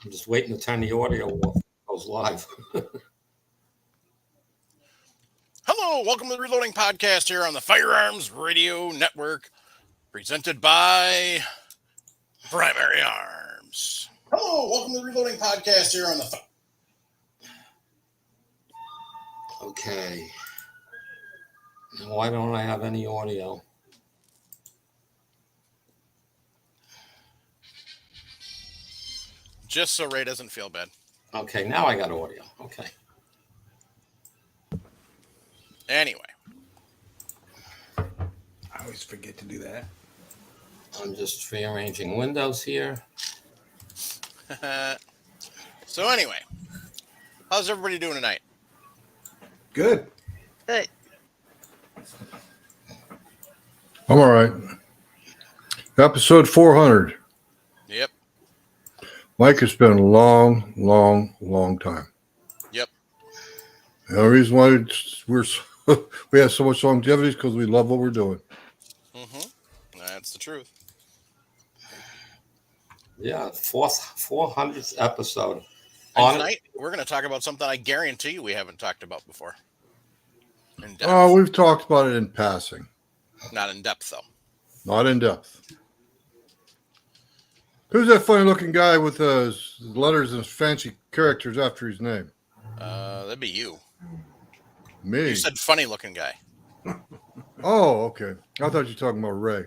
I'm just waiting to turn the audio off. It goes live. Hello, welcome to the Reloading Podcast here on the Firearms Radio Network, presented by Primary Arms. Hello, welcome to the Reloading Podcast here on the... Okay. Now, why don't I have any audio? Just so Ray doesn't feel bad. Okay, now I got audio. Okay. Anyway. I always forget to do that. I'm just rearranging windows here. So anyway, how's everybody doing tonight? Good. Good. I'm all right. Episode 400. Yep. Mike, it's been a long, long, long time. Yep. And the reason why we have so much longevity is because we love what we're doing. Mm-hmm. That's the truth. Yeah, 400th episode. And tonight, we're going to talk about something I guarantee you we haven't talked about before. In depth. Oh, we've talked about it in passing. Not in depth, though. Not in depth. Who's that funny-looking guy with his letters and fancy characters after his name? That'd be you. Me. You said funny-looking guy. Oh, okay. I thought you were talking about Ray.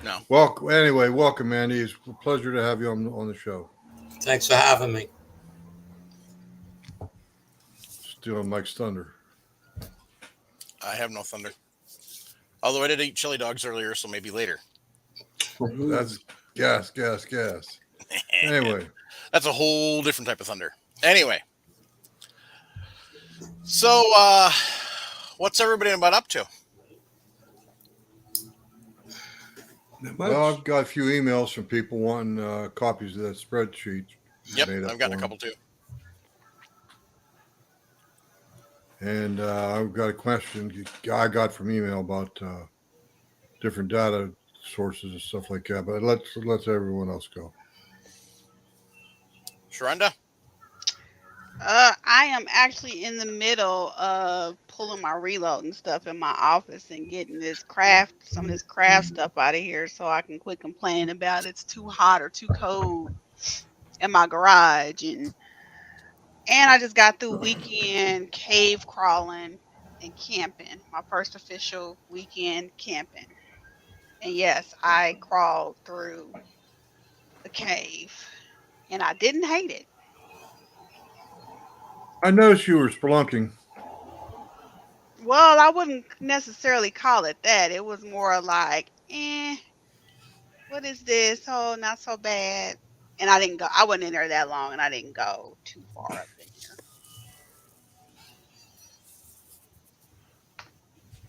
No. Well, anyway, welcome, Andy. It's a pleasure to have you on the show. Thanks for having me. Stealing Mike's thunder. I have no thunder. Although I did eat chili dogs earlier, so maybe later. That's gas. Anyway. That's a whole different type of thunder. Anyway. So, what's everybody about up to? Well, I've got a few emails from people wanting copies of that spreadsheet. Yep, I've gotten a couple too. And I've got a question I got from email about different data sources and stuff like that. But let's everyone else go. Sharonda? I am actually in the middle of pulling my reloading stuff in my office and getting some of this craft stuff out of here so I can quit complaining about it's too hot or too cold in my garage. And I just got through weekend cave crawling and camping, my first official weekend camping. And yes, I crawled through the cave and I didn't hate it. I noticed you were spelunking. Well, I wouldn't necessarily call it that. It was more like, what is this? Oh, not so bad. And I didn't go. I wasn't in there that long, and I didn't go too far up in here.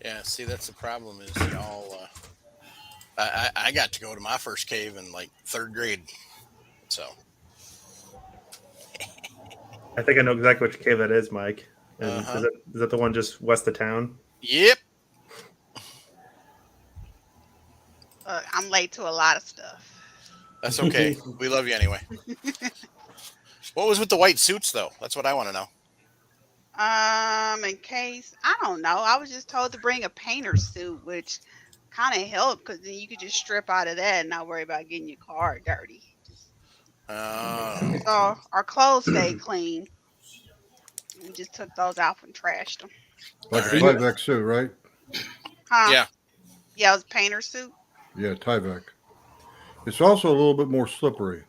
Yeah, see, that's the problem is y'all, I got to go to my first cave in like third grade. So. I think I know exactly which cave that is, Mike. And is that the one just west of town? Yep. I'm late to a lot of stuff. That's okay. We love you anyway. What was with the white suits, though? That's what I want to know. In case, I don't know. I was just told to bring a painter's suit, which kind of helped because then you could just strip out of that and not worry about getting your car dirty. So our clothes stayed clean. We just took those out and trashed them. Like a Tyvek suit, right? Huh? Yeah. Yeah, it was a painter's suit. Yeah, Tyvek. It's also a little bit more slippery.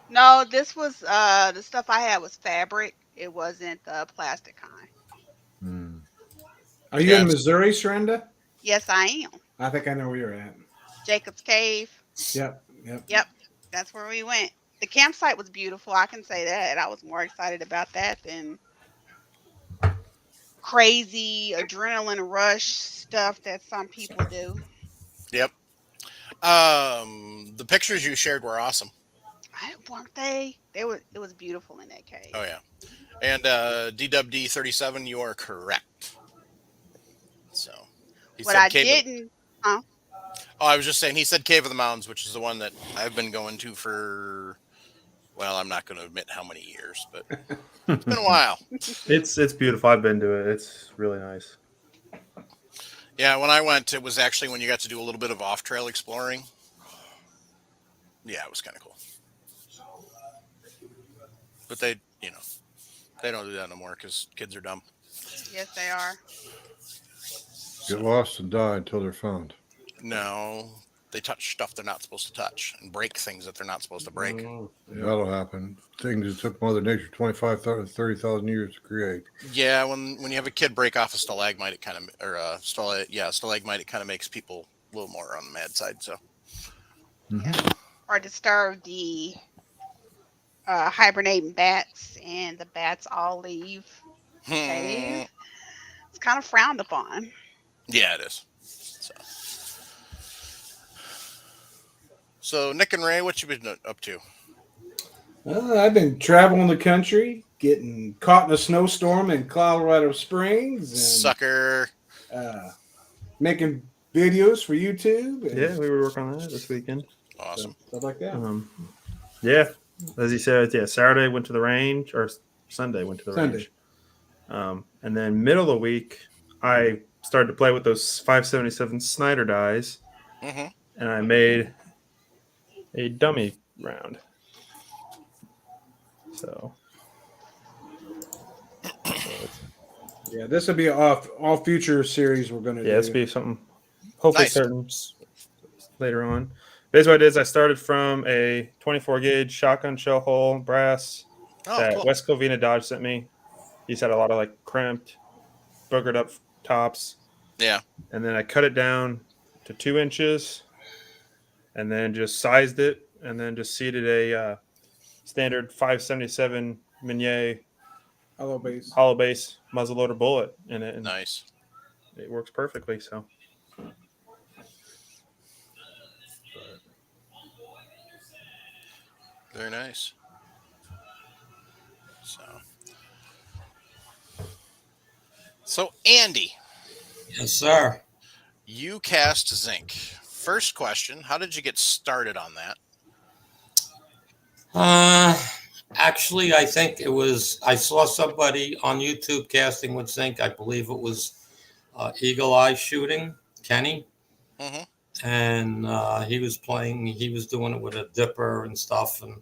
No, this was the stuff I had was fabric. It wasn't the plastic kind. Are you in Missouri, Sharonda? Yes, I am. I think I know where you're at. Jacob's Cave. Yep. That's where we went. The campsite was beautiful. I can say that. I was more excited about that than crazy adrenaline rush stuff that some people do. Yep. The pictures you shared were awesome. Weren't they? It was beautiful in that cave. Oh yeah. And DWD 37, you are correct. So. What I didn't. Oh, I was just saying. He said Cave of the Mountains, which is the one that I've been going to for Well, I'm not going to admit how many years, but it's been a while. It's beautiful. I've been to it. It's really nice. Yeah, when I went, it was actually when you got to do a little bit of off-trail exploring. Yeah, it was kind of cool. But they don't do that no more because kids are dumb. Yes, they are. Get lost and die until they're found. No, they touch stuff they're not supposed to touch and break things that they're not supposed to break. That'll happen. Things that took Mother Nature 25,000, 30,000 years to create. Yeah, when you have a kid break off a stalagmite, it kind of stalagmite, it kind of makes people a little more on the mad side. So Yeah. Or disturb the hibernating bats, and the bats all leave the cave. It's kind of frowned upon. Yeah, it is. So Nick and Ray, what you been up to? I've been traveling the country, getting caught in a snowstorm in Colorado Springs, and Sucker. Making videos for YouTube. And Yeah, we were working on that this weekend. Awesome. stuff like that. Yeah, as he said, yeah. Saturday went to the range, or Sunday went to the range. And then middle of the week, I started to play with those 577 Snyder dies, and I made a dummy round. So yeah, this will be all future series we're going to do. Yeah, this will be something hopefully Nice. certain later on. Basically, what I did is I started from a 24 gauge shotgun shell hole brass that Cool. West Covina Dodge sent me. He's had a lot of like crimped, boogered up tops. Yeah. And then I cut it down to 2 inches, and then just sized it, and then just seated a standard 577 Minier hollow base muzzleloader bullet in it. And nice. It works perfectly. So. Very nice. So Andy. Yes, sir. You cast Zinc. First question, how did you get started on that? Actually, I think I saw somebody on YouTube casting with Zinc. I believe it was Eagle Eye Shooting, Kenny. And he was doing it with a dipper and stuff. And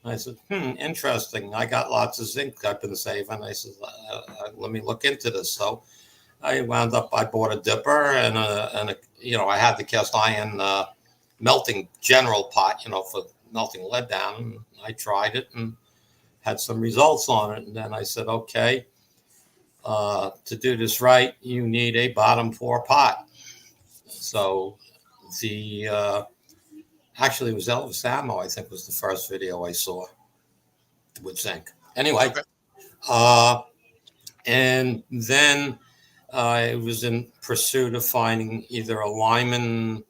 I said, interesting. I got lots of zinc I've been saving. I said, let me look into this. So I bought a dipper and I had the cast iron melting general pot, for melting lead down. And I tried it and had some results on it. And then I said, okay, to do this right, you need a bottom pour pot. So actually it was Elvis Ammo, I think was the first video I saw with zinc. Anyway, and then I was in pursuit of finding either a Lyman,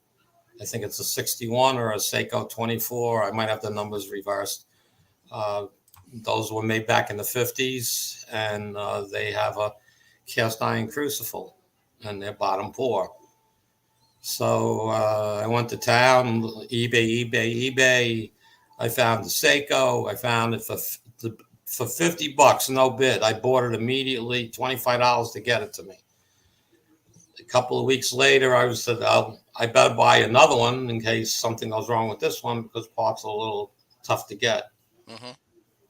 I think it's a 61 or a Seiko 24. I might have the numbers reversed. Those were made back in the 50s, and they have a cast iron crucible and they're bottom pour. So I went to town, eBay. I found the Seiko. I found it for $50, no bid. I bought it immediately, $25 to get it to me. A couple of weeks later, I said, I better buy another one in case something goes wrong with this one because parts are a little tough to get.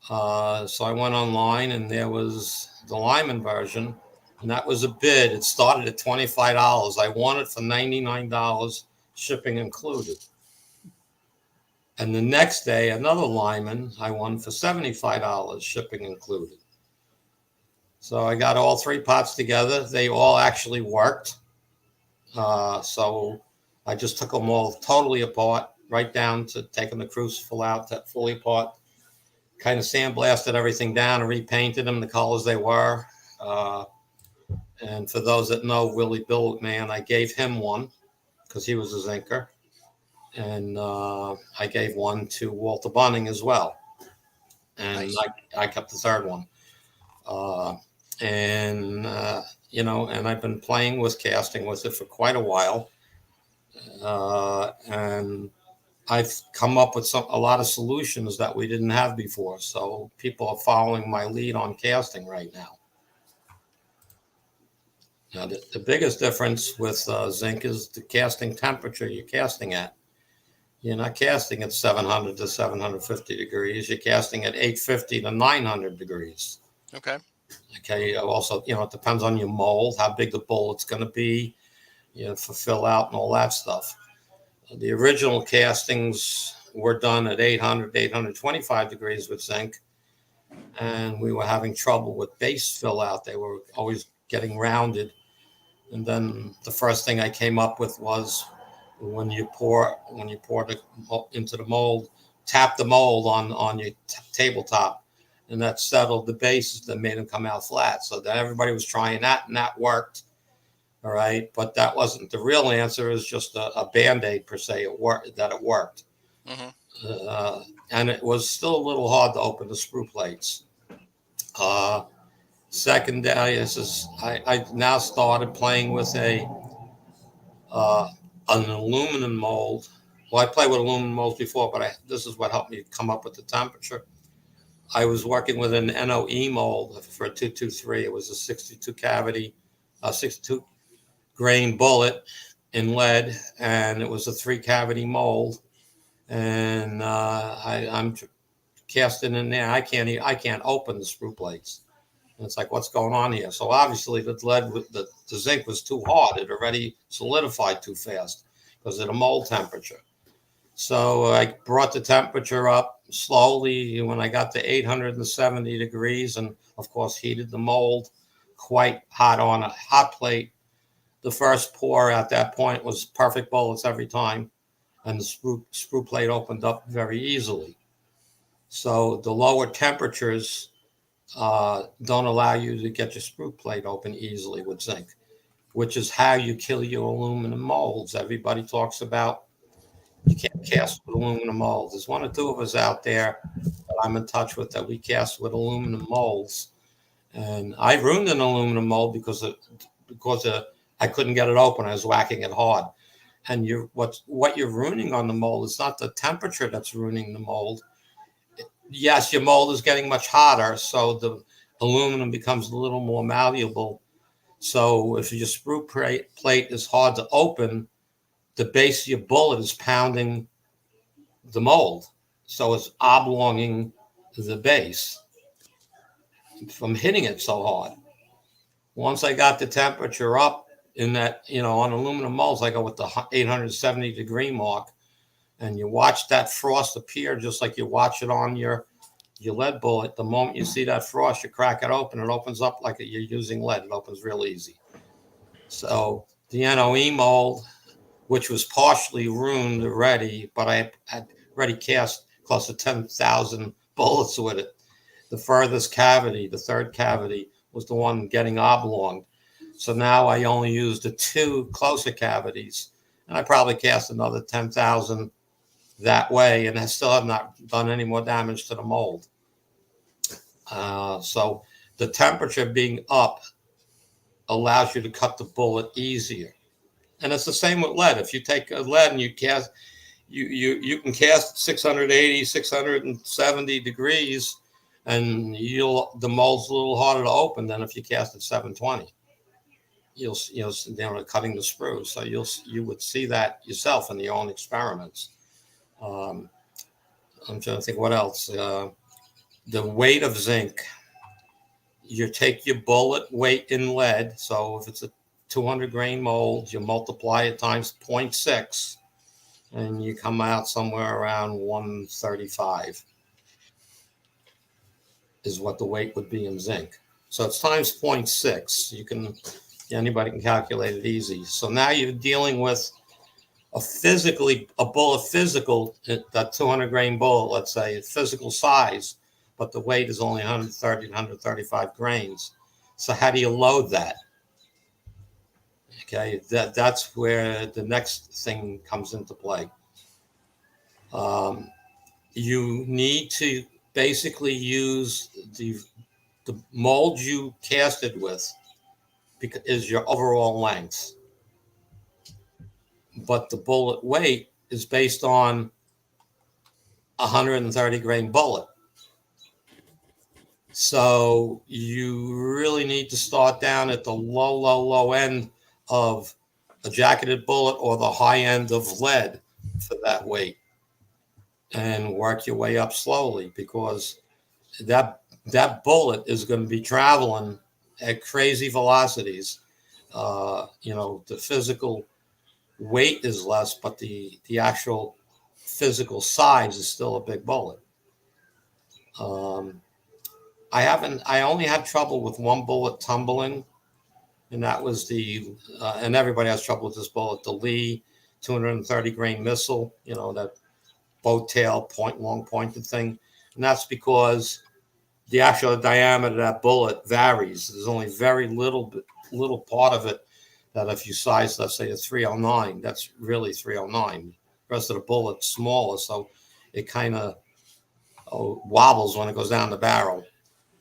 So I went online, and there was the Lyman version. And that was a bid. It started at $25. I won it for $99, shipping included. And the next day, another Lyman I won for $75, shipping included. So I got all 3 pots together. They all actually worked. So I just took them all totally apart, right down to taking the crucible out, fully apart. Kind of sandblasted everything down and repainted them the colors they were. And for those that know Willie Billman, I gave him one because he was a zinker. And I gave one to Walter Bunning as well. And nice. I kept the third one. And I've been playing with casting with it for quite a while. And I've come up with a lot of solutions that we didn't have before. So people are following my lead on casting right now. Now, the biggest difference with zinc is the casting temperature you're casting at. You're not casting at 700 to 750 degrees. You're casting at 850 to 900 degrees. Okay. Okay. Also, it depends on your mold, how big the bullet's going to be, for fill out and all that stuff. The original castings were done at 800, 825 degrees with zinc, and we were having trouble with base fill out. They were always getting rounded. And then the first thing I came up with was when you pour it into the mold, tap the mold on your tabletop, and that settled the bases that made them come out flat. So that everybody was trying that, and that worked. All right, but that wasn't the real answer. It was just a Band-Aid per se. It worked. And it was still a little hard to open the sprue plates. Secondary is I now started playing with an aluminum mold. Well, I played with aluminum molds before, but this is what helped me come up with the temperature. I was working with an NOE mold for a 223. It was a 62 cavity, 62 grain bullet in lead, and it was a 3 cavity mold. And I'm casting in there. I can't open the sprue plates. And it's like, what's going on here? So obviously the zinc was too hard. It already solidified too fast because of the mold temperature. So I brought the temperature up slowly when I got to 870 degrees, and of course heated the mold quite hot on a hot plate. The first pour at that point was perfect bullets every time, and the sprue plate opened up very easily. So the lower temperatures don't allow you to get your sprue plate open easily with zinc, which is how you kill your aluminum molds. Everybody talks about you can't cast with aluminum molds. There's 1 or 2 of us out there that I'm in touch with that we cast with aluminum molds. And I ruined an aluminum mold because I couldn't get it open. I was whacking it hard. And what you're ruining on the mold is not the temperature that's ruining the mold. Yes, your mold is getting much hotter, so the aluminum becomes a little more malleable. So if your sprue plate is hard to open, the base of your bullet is pounding the mold. So it's oblonging the base from hitting it so hard. Once I got the temperature up in that, on aluminum molds, I go with the 870 degree mark, and you watch that frost appear just like you watch it on your lead bullet. The moment you see that frost, you crack it open. It opens up like you're using lead. It opens real easy. So the NOE mold, which was partially ruined already, but I had already cast close to 10,000 bullets with it. The furthest cavity, the 3rd cavity, was the one getting oblonged. So now I only use the 2 closer cavities, and I probably cast another 10,000 that way, and I still have not done any more damage to the mold. So the temperature being up allows you to cut the bullet easier. And it's the same with lead. If you take a lead and you cast, you can cast 680, 670 degrees, and the mold's a little harder to open than if you cast at 720. You'll cutting the sprue. So you would see that yourself in your own experiments. I'm trying to think what else. The weight of zinc. You take your bullet weight in lead. So if it's a 200 grain mold, you multiply it times 0.6, and you come out somewhere around 135 is what the weight would be in zinc. So it's times 0.6. Anybody can calculate it easy. So now you're dealing with a bullet physical, that 200 grain bullet, let's say, physical size, but the weight is only 130 to 135 grains. So how do you load that? Okay, that's where the next thing comes into play. You need to basically use the mold you casted with because is your overall length, but the bullet weight is based on 130 grain bullet. So you really need to start down at the low end of a jacketed bullet or the high end of lead for that weight, and work your way up slowly, because that bullet is going to be traveling at crazy velocities. The physical weight is less, but the actual physical size is still a big bullet. I only had trouble with one bullet tumbling, and that was and everybody has trouble with this bullet, the Lee 230 grain missile, that boat tail long pointed thing. And that's because the actual diameter of that bullet varies. There's only very little part of it that if you size, let's say, a 309, that's really 309. The rest of the bullet's smaller, so it kind of wobbles when it goes down the barrel.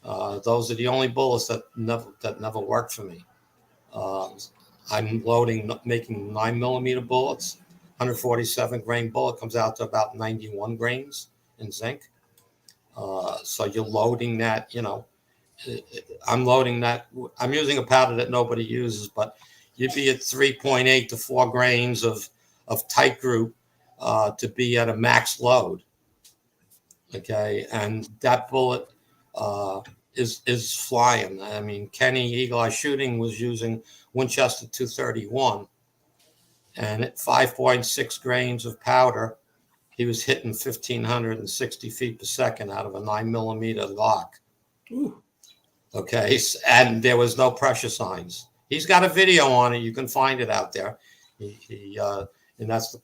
Those are the only bullets that never worked for me. I'm making 9mm bullets. 147 grain bullet comes out to about 91 grains in zinc. So you're loading that, I'm loading that. I'm using a powder that nobody uses, but you'd be at 3.8 to 4 grains of tight group to be at a max load. Okay, and that bullet is flying. I mean, Kenny Eagle Eye Shooting was using Winchester 231, and at 5.6 grains of powder, he was hitting 1,560 feet per second out of a 9mm lock. Ooh. Okay, and there was no pressure signs. He's got a video on it. You can find it out there. And that's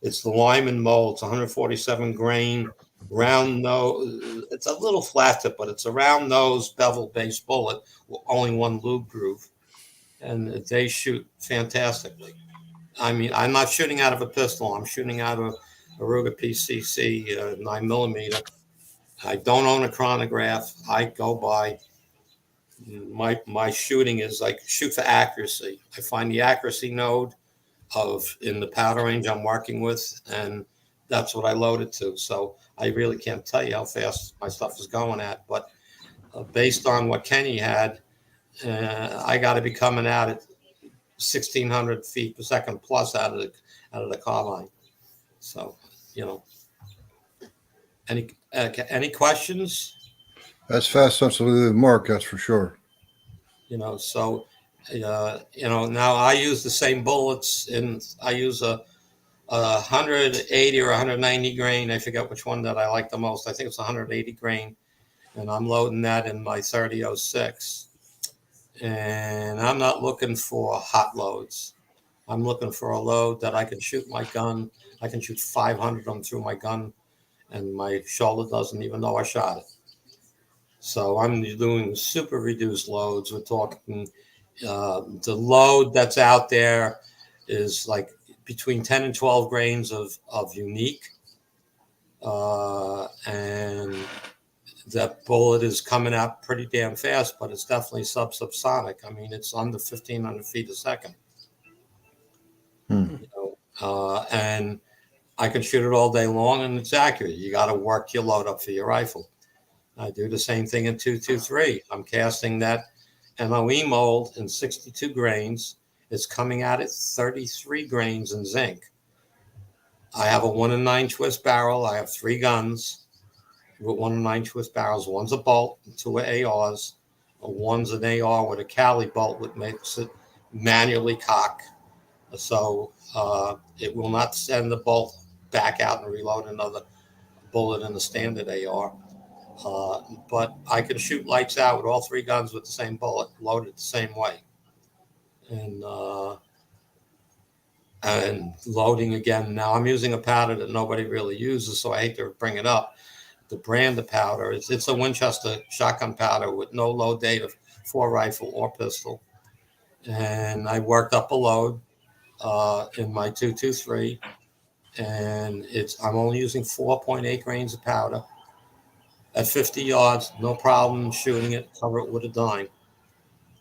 it's the Lyman mold. It's 147 grain, round nose. It's a little flat tip, but it's a round nose bevel based bullet with only one lube groove, and they shoot fantastically. I mean, I'm not shooting out of a pistol. I'm shooting out of a Ruger PCC 9mm. I don't own a chronograph. I go by my shooting is like shoot for accuracy. I find the accuracy node in the powder range I'm working with, and that's what I load it to. So I really can't tell you how fast my stuff is going at, but based on what Kenny had, I got to be coming out at 1,600 feet per second plus out of the carbine. So, any questions? That's fast, absolutely, Mark. That's for sure. So, now I use the same bullets, and I use a 180 or 190 grain. I forget which one that I like the most. I think it's 180 grain, and I'm loading that in my 30-06. And I'm not looking for hot loads. I'm looking for a load that I can shoot my gun. I can shoot 500 of them through my gun, and my shoulder doesn't even know I shot it. So I'm doing super reduced loads. We're talking the load that's out there is like between 10 and 12 grains of unique. And that bullet is coming out pretty damn fast, but it's definitely subsonic. I mean, it's under 1,500 feet a second. And I can shoot it all day long, and it's accurate. You got to work your load up for your rifle. I do the same thing in 223. I'm casting that MOE mold in 62 grains. It's coming out at 33 grains in zinc. I have a 1-in-9 twist barrel. I have 3 guns with 1-in-9 twist barrels. One's a bolt, 2 ARs. One's an AR with a Cali bolt, which makes it manually cock. So it will not send the bolt back out and reload another bullet in the standard AR. But I can shoot lights out with all 3 guns with the same bullet, loaded the same way. And loading again. Now I'm using a powder that nobody really uses, so I hate to bring it up. The brand of powder, it's a Winchester shotgun powder with no load data for rifle or pistol. And I worked up a load in my 223, and I'm only using 4.8 grains of powder. At 50 yards, no problem shooting it, cover it with a dime.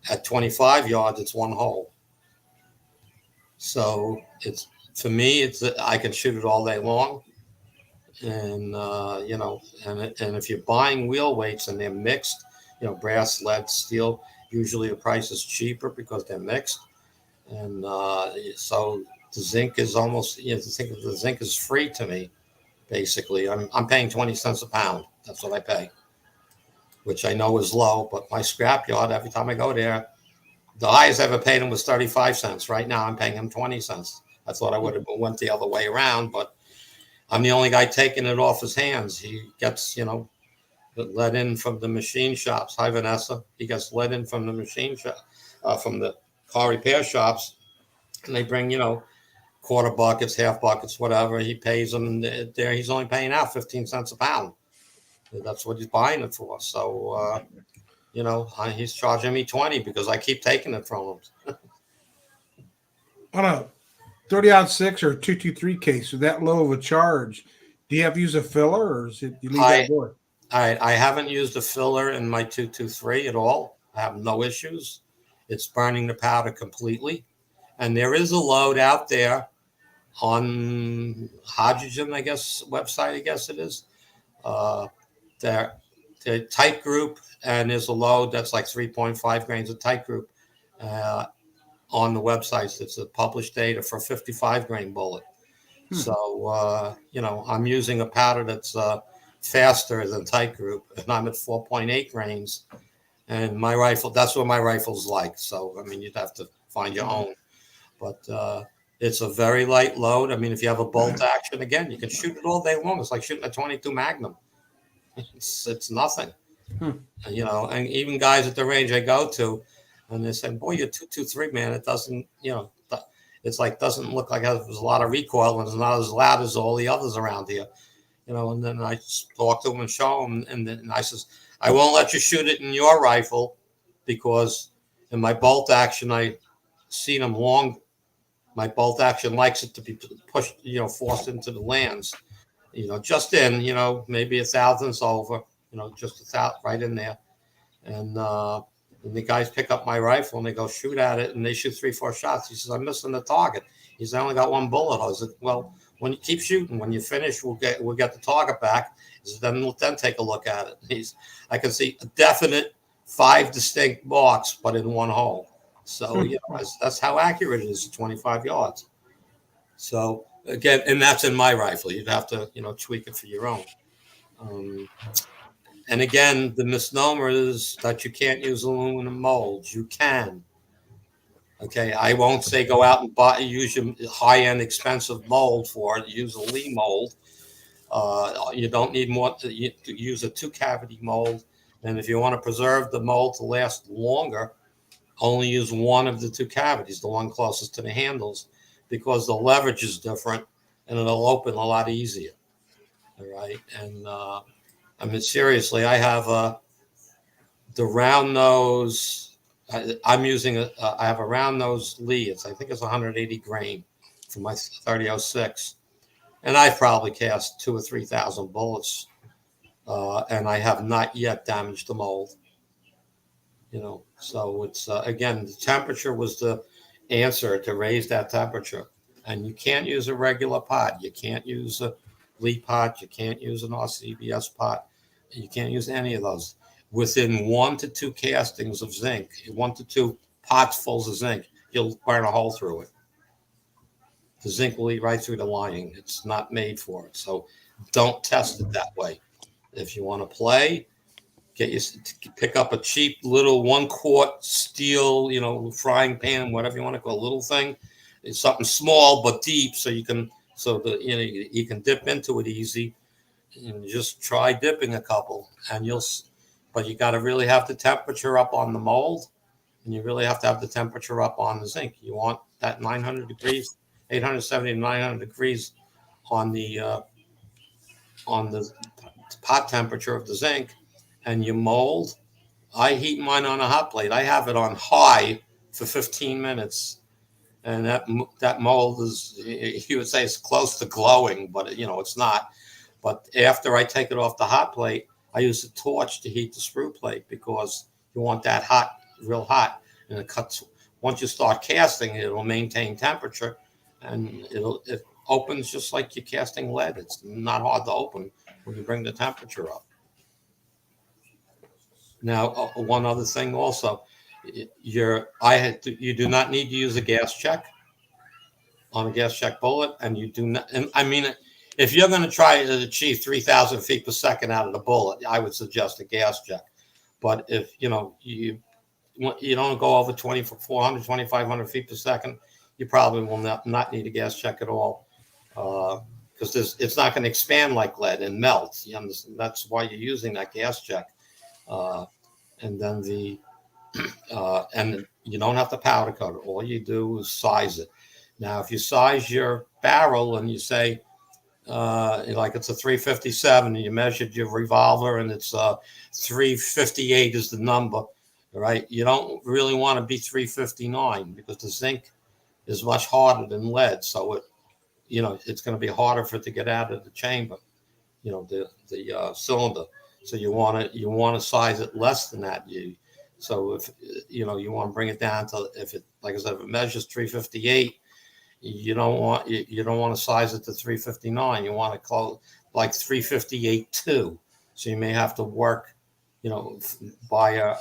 At 25 yards, it's one hole. So for me, I can shoot it all day long. And and if you're buying wheel weights and they're mixed, brass, lead, steel, usually the price is cheaper because they're mixed. And so the zinc is almost, think of the zinc is free to me. Basically, I'm paying 20 cents a pound. That's what I pay, which I know is low. But my scrap yard, every time I go there, the highest I ever paid him was 35 cents. Right now, I'm paying him 20 cents. I thought I would have went the other way around, but I'm the only guy taking it off his hands. He gets, let in from the machine shops. Hi, Vanessa. He gets let in from the machine shop, from the car repair shops, and they bring, quarter buckets, half buckets, whatever. He pays them, and there he's only paying out 15 cents a pound. That's what he's buying it for. So, he's charging me 20 because I keep taking it from him. On a 30-06 or 223 case with that low of a charge, do you have to use a filler, or is it you leave that board? I haven't used a filler in my 223 at all. I have no issues. It's burning the powder completely. And there is a load out there on Hydrogen, I guess, website, I guess it is. They're tight group, and there's a load that's like 3.5 grains of tight group on the websites. It's a published data for 55 grain bullet. So, I'm using a powder that's faster than tight group, and I'm at 4.8 grains. And my rifle, that's what my rifle's like. So, I mean, you'd have to find your own. But it's a very light load. I mean, if you have a bolt action, again, you can shoot it all day long. It's like shooting a 22 Magnum. It's nothing. And even guys at the range I go to, and they say, boy, you're 223, man. It doesn't, it's like doesn't look like there's a lot of recoil and it's not as loud as all the others around here. And then I talk to them and show them, and then I says, I won't let you shoot it in your rifle because in my bolt action, I seen them long. My bolt action likes it to be pushed, forced into the lands, just in, maybe a thousandths over, just a thousand right in there. And the guys pick up my rifle and they go shoot at it, and they shoot 3-4 shots. He says, I'm missing the target. He says, I only got one bullet. I said, well, when you keep shooting, when you finish, we'll get the target back. He said, then take a look at it. I can see a definite 5 distinct marks, but in one hole. So that's how accurate it is, 25 yards. So again, and that's in my rifle. You'd have to tweak it for your own. And again, the misnomer is that you can't use aluminum molds. You can. Okay, I won't say go out and use your high-end expensive mold for it. Use a Lee mold. You don't need more to use a 2-cavity mold. And if you want to preserve the mold to last longer, only use one of the 2 cavities, the one closest to the handles, because the leverage is different and it'll open a lot easier. All right. And I mean, seriously, I have the round nose. I'm using I have a round nose Lee. I think it's 180 grain for my 30-06. And I've probably cast 2,000 or 3,000 bullets. And I have not yet damaged the mold. So it's again, the temperature was the answer to raise that temperature. And you can't use a regular pot. You can't use a Lee pot. You can't use an RCBS pot. You can't use any of those. Within 1 to 2 castings of zinc, 1 to 2 pots full of zinc, you'll burn a hole through it. The zinc will eat right through the lining. It's not made for it. So don't test it that way. If you want to play, pick up a cheap little 1-quart steel, frying pan, whatever you want to call a little thing. It's something small but deep, so you can dip into it easy, and just try dipping a couple, and but you got to really have the temperature up on the mold, and you really have to have the temperature up on the zinc. You want that 900 degrees, 870 to 900 degrees on the pot temperature of the zinc. And you mold. I heat mine on a hot plate. I have it on high for 15 minutes. And that mold is, you would say it's close to glowing, but it's not. But after I take it off the hot plate, I use a torch to heat the sprue plate because you want that hot, real hot. And it cuts. Once you start casting, it'll maintain temperature, and opens just like you're casting lead. It's not hard to open when you bring the temperature up. Now, one other thing also, you do not need to use a gas check on a gas check bullet, and you do not. And I mean, if you're going to try to achieve 3,000 feet per second out of the bullet, I would suggest a gas check. But if you don't go over 2,400, 2,500 feet per second, you probably will not need a gas check at all, because it's not going to expand like lead and melt. You understand? That's why you're using that gas check. And then and you don't have to powder coat it. All you do is size it. Now, if you size your barrel and you say, like it's a 357, and you measured your revolver and it's 358 is the number, right? You don't really want to be 359 because the zinc is much harder than lead. So it's going to be harder for it to get out of the chamber, the cylinder. So you want to size it less than that. So if you want to bring it down to, if it, like I said, if it measures 358, you don't want to size it to 359. You want to call it like 358.2. So you may have to work, buy a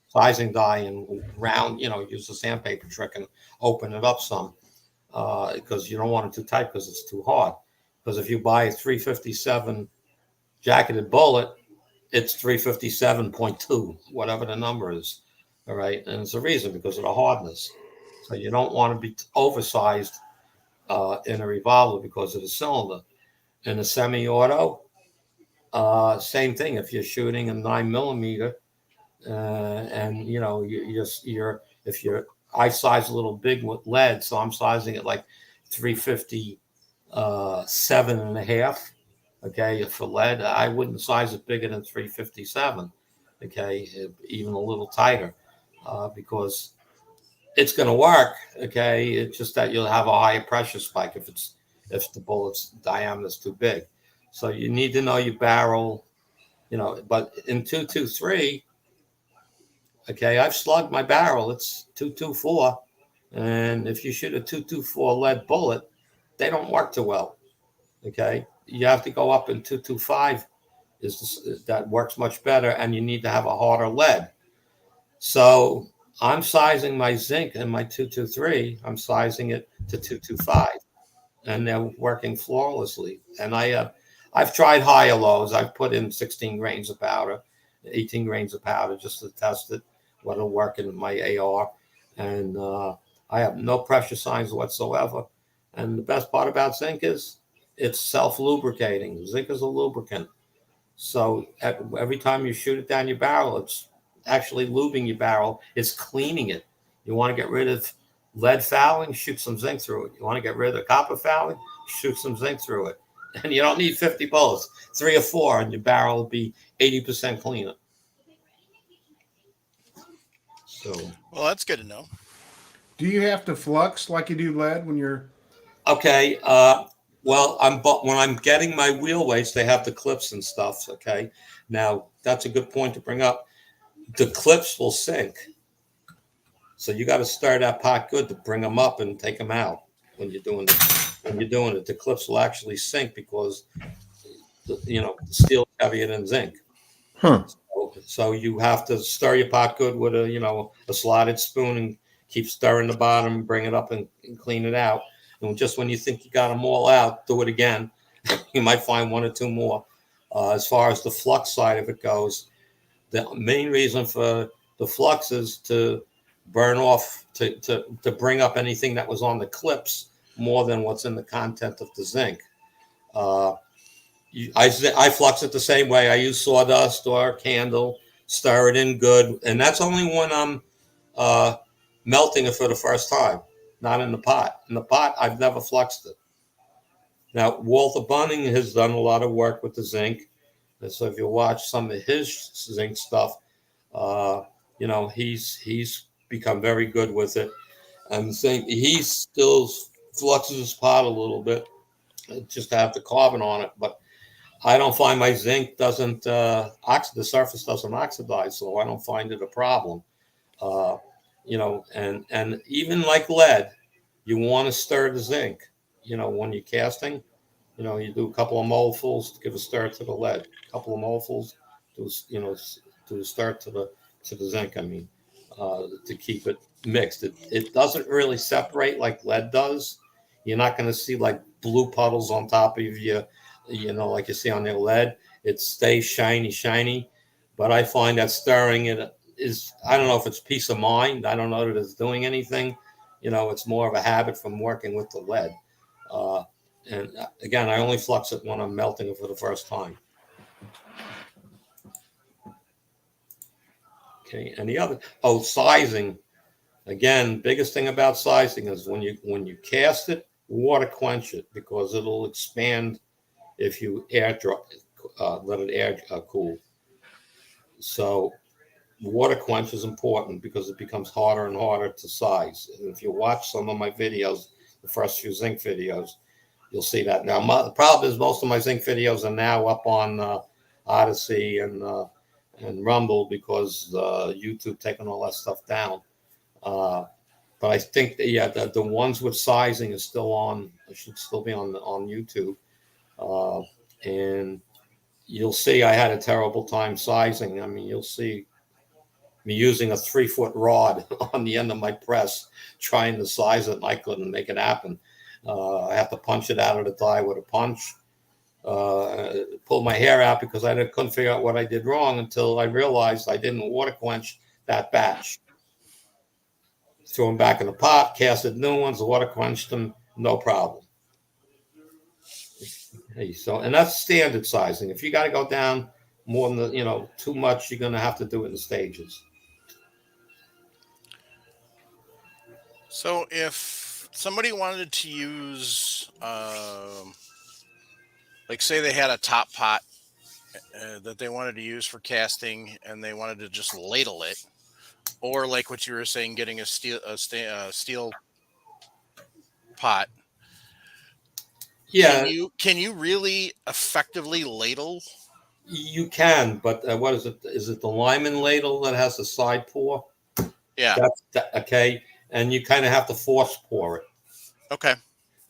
sizing die and round, use the sandpaper trick and open it up some, because you don't want it too tight because it's too hard. Because if you buy a 357 jacketed bullet, it's 357.2, whatever the number is. All right. And it's a reason, because of the hardness. So you don't want to be oversized in a revolver because of the cylinder. In a semi-auto, same thing. If you're shooting a 9mm, and I size a little big with lead, so I'm sizing it like 357.5. Okay, for lead, I wouldn't size it bigger than 357. Okay, even a little tighter, because it's going to work. Okay, it's just that you'll have a higher pressure spike if the bullet's diameter is too big. So you need to know your barrel, But in 223, okay, I've slugged my barrel. It's 224, and if you shoot a 224 lead bullet, they don't work too well. Okay, you have to go up in 225. That works much better, and you need to have a harder lead. So I'm sizing my zinc and my 223. I'm sizing it to 225, and they're working flawlessly. And I've tried higher lows. I've put in 16 grains of powder, 18 grains of powder just to test it, what'll work in my AR. And I have no pressure signs whatsoever. And the best part about zinc is it's self-lubricating. Zinc is a lubricant. So every time you shoot it down your barrel, it's actually lubing your barrel. It's cleaning it. You want to get rid of lead fouling, shoot some zinc through it. You want to get rid of copper fouling, shoot some zinc through it. And you don't need 50 bullets, 3 or 4, and your barrel will be 80% cleaner. So, well, that's good to know. Do you have to flux like you do lead when you're? Okay. Well, when I'm getting my wheel weights, they have the clips and stuff. Okay. Now that's a good point to bring up. The clips will sink, so you got to stir that pot good to bring them up and take them out when you're doing it. The clips will actually sink because the steel is heavier than zinc. Huh. So you have to stir your pot good with a slotted spoon and keep stirring the bottom, bring it up and clean it out. And just when you think you got them all out, do it again. You might find 1 or 2 more. As far as the flux side of it goes, the main reason for the flux is to burn off, to bring up anything that was on the clips more than what's in the content of the zinc. I flux it the same way. I use sawdust or candle, stir it in good. And that's only when I'm melting it for the first time, not in the pot. In the pot, I've never fluxed it. Now, Walter Bunning has done a lot of work with the zinc. And so if you watch some of his zinc stuff, he's become very good with it. And he still fluxes his pot a little bit, just to have the carbon on it. But I don't find my zinc doesn't the surface doesn't oxidize, so I don't find it a problem. And even like lead, you want to stir the zinc. when you're casting, you do a couple of molefuls to give a start to the lead, a couple of molefuls to start to the zinc. I mean, to keep it mixed. It doesn't really separate like lead does. You're not going to see like blue puddles on top of you, like you see on the lead. It stays shiny, shiny. But I find that stirring it is, I don't know if it's peace of mind. I don't know that it's doing anything. It's more of a habit from working with the lead. And again, I only flux it when I'm melting it for the first time. Okay, and the other, sizing. Again, biggest thing about sizing is when you cast it, water quench it because it'll expand if you air drop, let it air cool. So water quench is important because it becomes harder and harder to size. And if you watch some of my videos, the first few zinc videos, you'll see that. Now, the problem is most of my zinc videos are now up on Odyssey and Rumble because YouTube taking all that stuff down. But I think that the ones with sizing is still on. Should still be on YouTube, and you'll see I had a terrible time sizing. I mean, you'll see me using a 3-foot rod on the end of my press trying to size it, and I couldn't make it happen. I have to punch it out of the die with a punch. Pull my hair out because I couldn't figure out what I did wrong until I realized I didn't water quench that batch. Threw them back in the pot, casted new ones, water quenched them, no problem. Hey, and that's standard sizing. If you got to go down more than too much, you're going to have to do it in stages. So if somebody wanted to use, like say they had a top pot that they wanted to use for casting and they wanted to just ladle it, or like what you were saying, getting a steel pot. Yeah. Can you really effectively ladle? You can, but what is it? Is it the Lyman ladle that has the side pour? Yeah. Okay. And you kind of have to force pour it. Okay.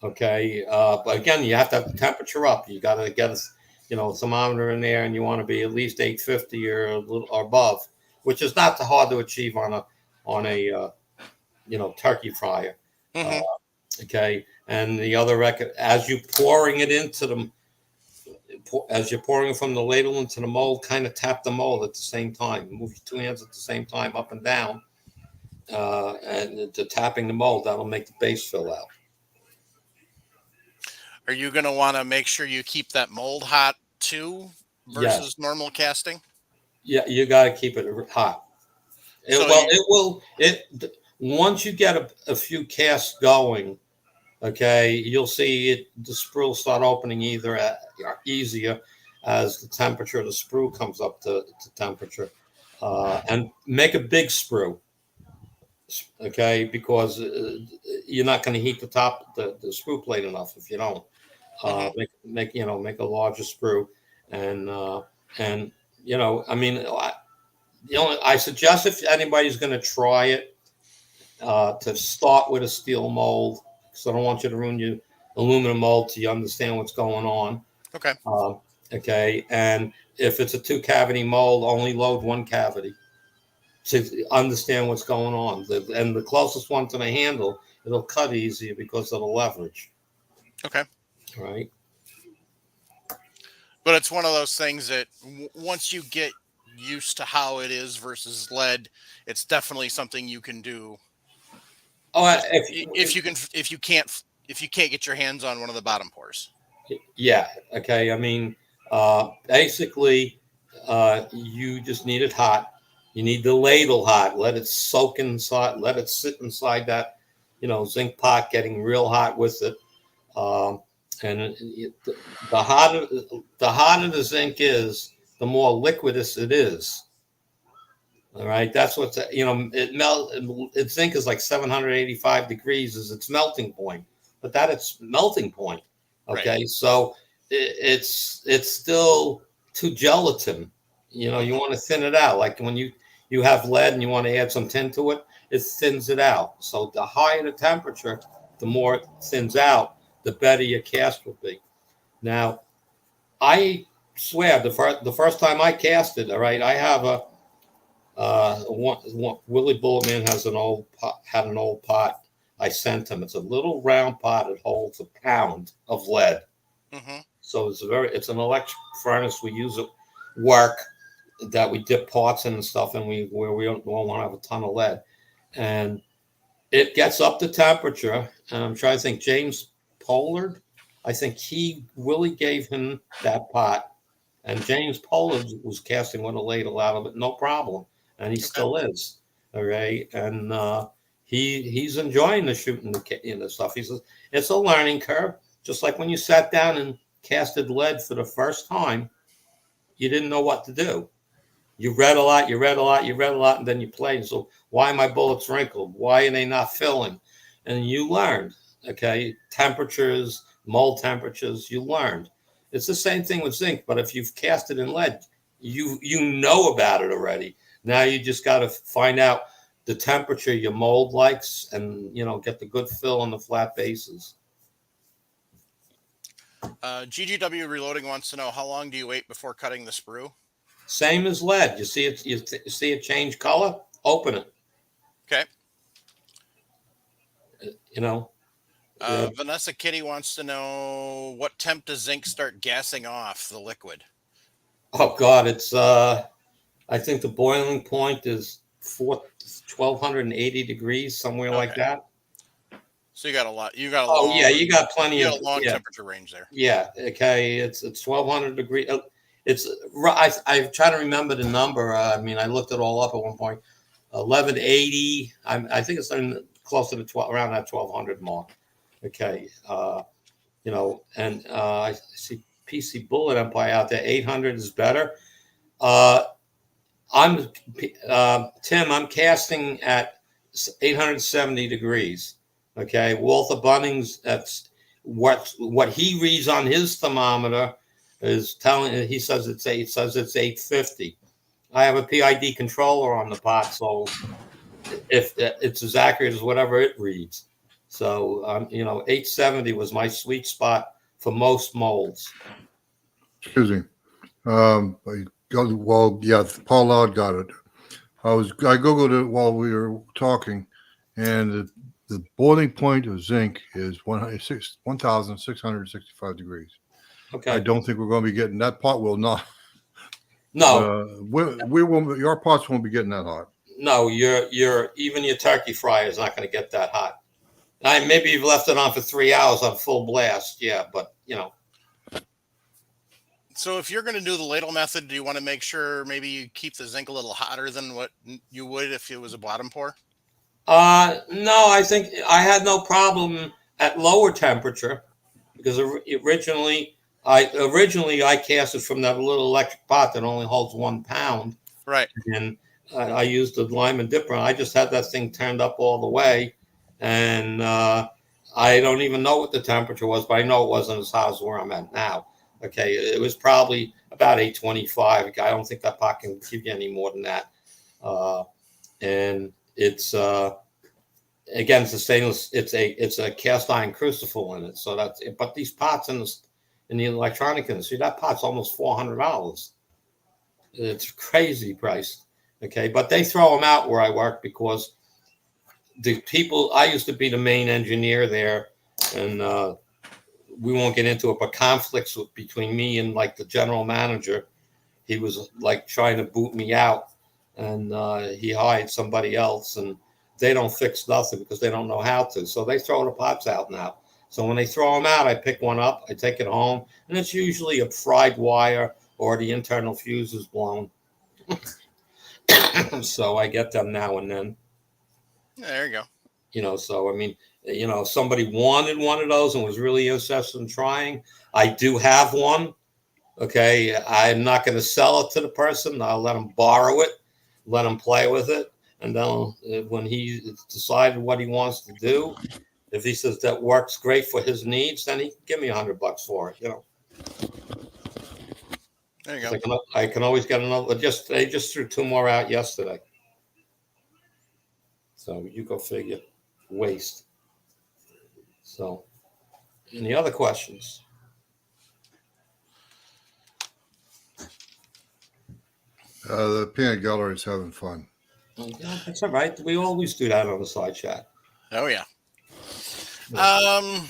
Okay. But again, you have to have the temperature up. You got to get a thermometer in there, and you want to be at least 850 or a little or above, which is not hard to achieve on a turkey fryer. Mm-hmm. Okay. And the other record, as you're pouring it as you're pouring it from the ladle into the mold, kind of tap the mold at the same time. Move your 2 hands at the same time, up and down, and to tapping the mold, that'll make the base fill out. Are you going to want to make sure you keep that mold hot too versus normal casting? Yeah, you got to keep it hot. Once you get a few casts going, okay, you'll see the sprue will start opening easier as the temperature of the sprue comes up to temperature. And make a big sprue, okay, because you're not going to heat the top the sprue plate enough if you don't. Make a larger sprue, and I mean, I suggest if anybody's going to try it, to start with a steel mold. So I don't want you to ruin your aluminum mold till you understand what's going on. Okay. Okay. And if it's a 2-cavity mold, only load 1 cavity to understand what's going on. And the closest one to the handle, it'll cut easier because of the leverage. Okay. All right. But it's one of those things that once you get used to how it is versus lead, it's definitely something you can do. If you can't get your hands on one of the bottom pours. Yeah. Okay. I mean, basically, you just need it hot. You need the ladle hot. Let it soak inside. Let it sit inside that, zinc pot, getting real hot with it. And the hotter the zinc is, the more liquidous it is. All right, that's what's zinc is like 785 degrees is its melting point, but its melting point. Okay, right. So it's still too gelatin. You want to thin it out. Like when you have lead and you want to add some tin to it, it thins it out. So the higher the temperature, the more it thins out. the better your cast will be. Now, I swear the first time I casted, all right, I have a Willie Bulletman has had an old pot. I sent him. It's a little round pot. It holds a pound of lead. Mm-hmm. So it's an electric furnace. We use at work that we dip parts in and stuff, and where we don't want to have a ton of lead, and it gets up to temperature. And I'm trying to think. James Pollard, I think Willie gave him that pot, and James Pollard was casting with a ladle out of it, no problem, and he still is. All right, and he's enjoying the shooting the stuff. He says it's a learning curve, just like when you sat down and casted lead for the first time, you didn't know what to do. You read a lot, and then you played. So why are my bullets wrinkled? Why are they not filling? And you learned, okay, temperatures, mold temperatures, you learned. It's the same thing with zinc, but if you've cast it in lead, you know about it already. Now you just got to find out the temperature your mold likes and, get the good fill on the flat bases. GGW Reloading wants to know, how long do you wait before cutting the sprue? Same as lead. You see it. You see it change color. Open it. Okay. Vanessa Kitty wants to know, what temp does zinc start gassing off the liquid? Oh God, it's I think the boiling point is 1,280 degrees, somewhere like that. So you got a lot. You got you got plenty of long temperature range there. Yeah. Okay. It's 1,200 degrees. I try to remember the number. I looked it all up at one point. 1180. I think it's close to the around that 1,200 mark. Okay. And I see PC Bullet Empire out there. 800 is better. I'm Tim. I'm casting at 870 degrees. Okay. Walter Bunnings. That's what he reads on his thermometer is telling. He says it's 850. I have a PID controller on the pot, so if it's as accurate as whatever it reads. So 870 was my sweet spot for most molds. Excuse me. Well, yeah, Paul Loud got it. I googled it while we were talking, and the boiling point of zinc is 1,665 degrees. Okay. I don't think we're going to be getting that pot. Will not. No, we won't. Your pots won't be getting that hot. No, even your turkey fryer is not going to get that hot. Maybe you've left it on for 3 hours on full blast. Yeah, but So if you're going to do the ladle method, do you want to make sure maybe you keep the zinc a little hotter than what you would if it was a bottom pour? No, I think I had no problem at lower temperature because originally I casted from that little electric pot that only holds 1 pound. Right. And I used the Lyman dipper. I just had that thing turned up all the way, and I don't even know what the temperature was, but I know it wasn't as hot as where I'm at now. Okay, it was probably about 825. I don't think that pot can give you any more than that. And it's again, it's a stainless. It's a cast iron crucible in it. So that's it. But these pots in the electronic industry, that pot's almost $400. It's crazy price. Okay, but they throw them out where I work because the people. I used to be the main engineer there, and we won't get into it. But conflicts between me and like the general manager, he was like trying to boot me out, and he hired somebody else, and they don't fix nothing because they don't know how to. So they throw the pots out now. So when they throw them out, I pick one up, I take it home, and it's usually a fried wire or the internal fuse is blown. So I get them now and then. There you go. So if somebody wanted one of those and was really interested in trying, I do have one. Okay, I'm not going to sell it to the person. I'll let him borrow it, let him play with it, and then when he decided what he wants to do, if he says that works great for his needs, then he can give me $100 for it. There you go. I can always get another. They just threw 2 more out yesterday. So you go figure. Waste. So, Any other questions? The peanut gallery is having fun. Yeah, that's all right. We always do that on the side chat. Oh yeah. Yeah.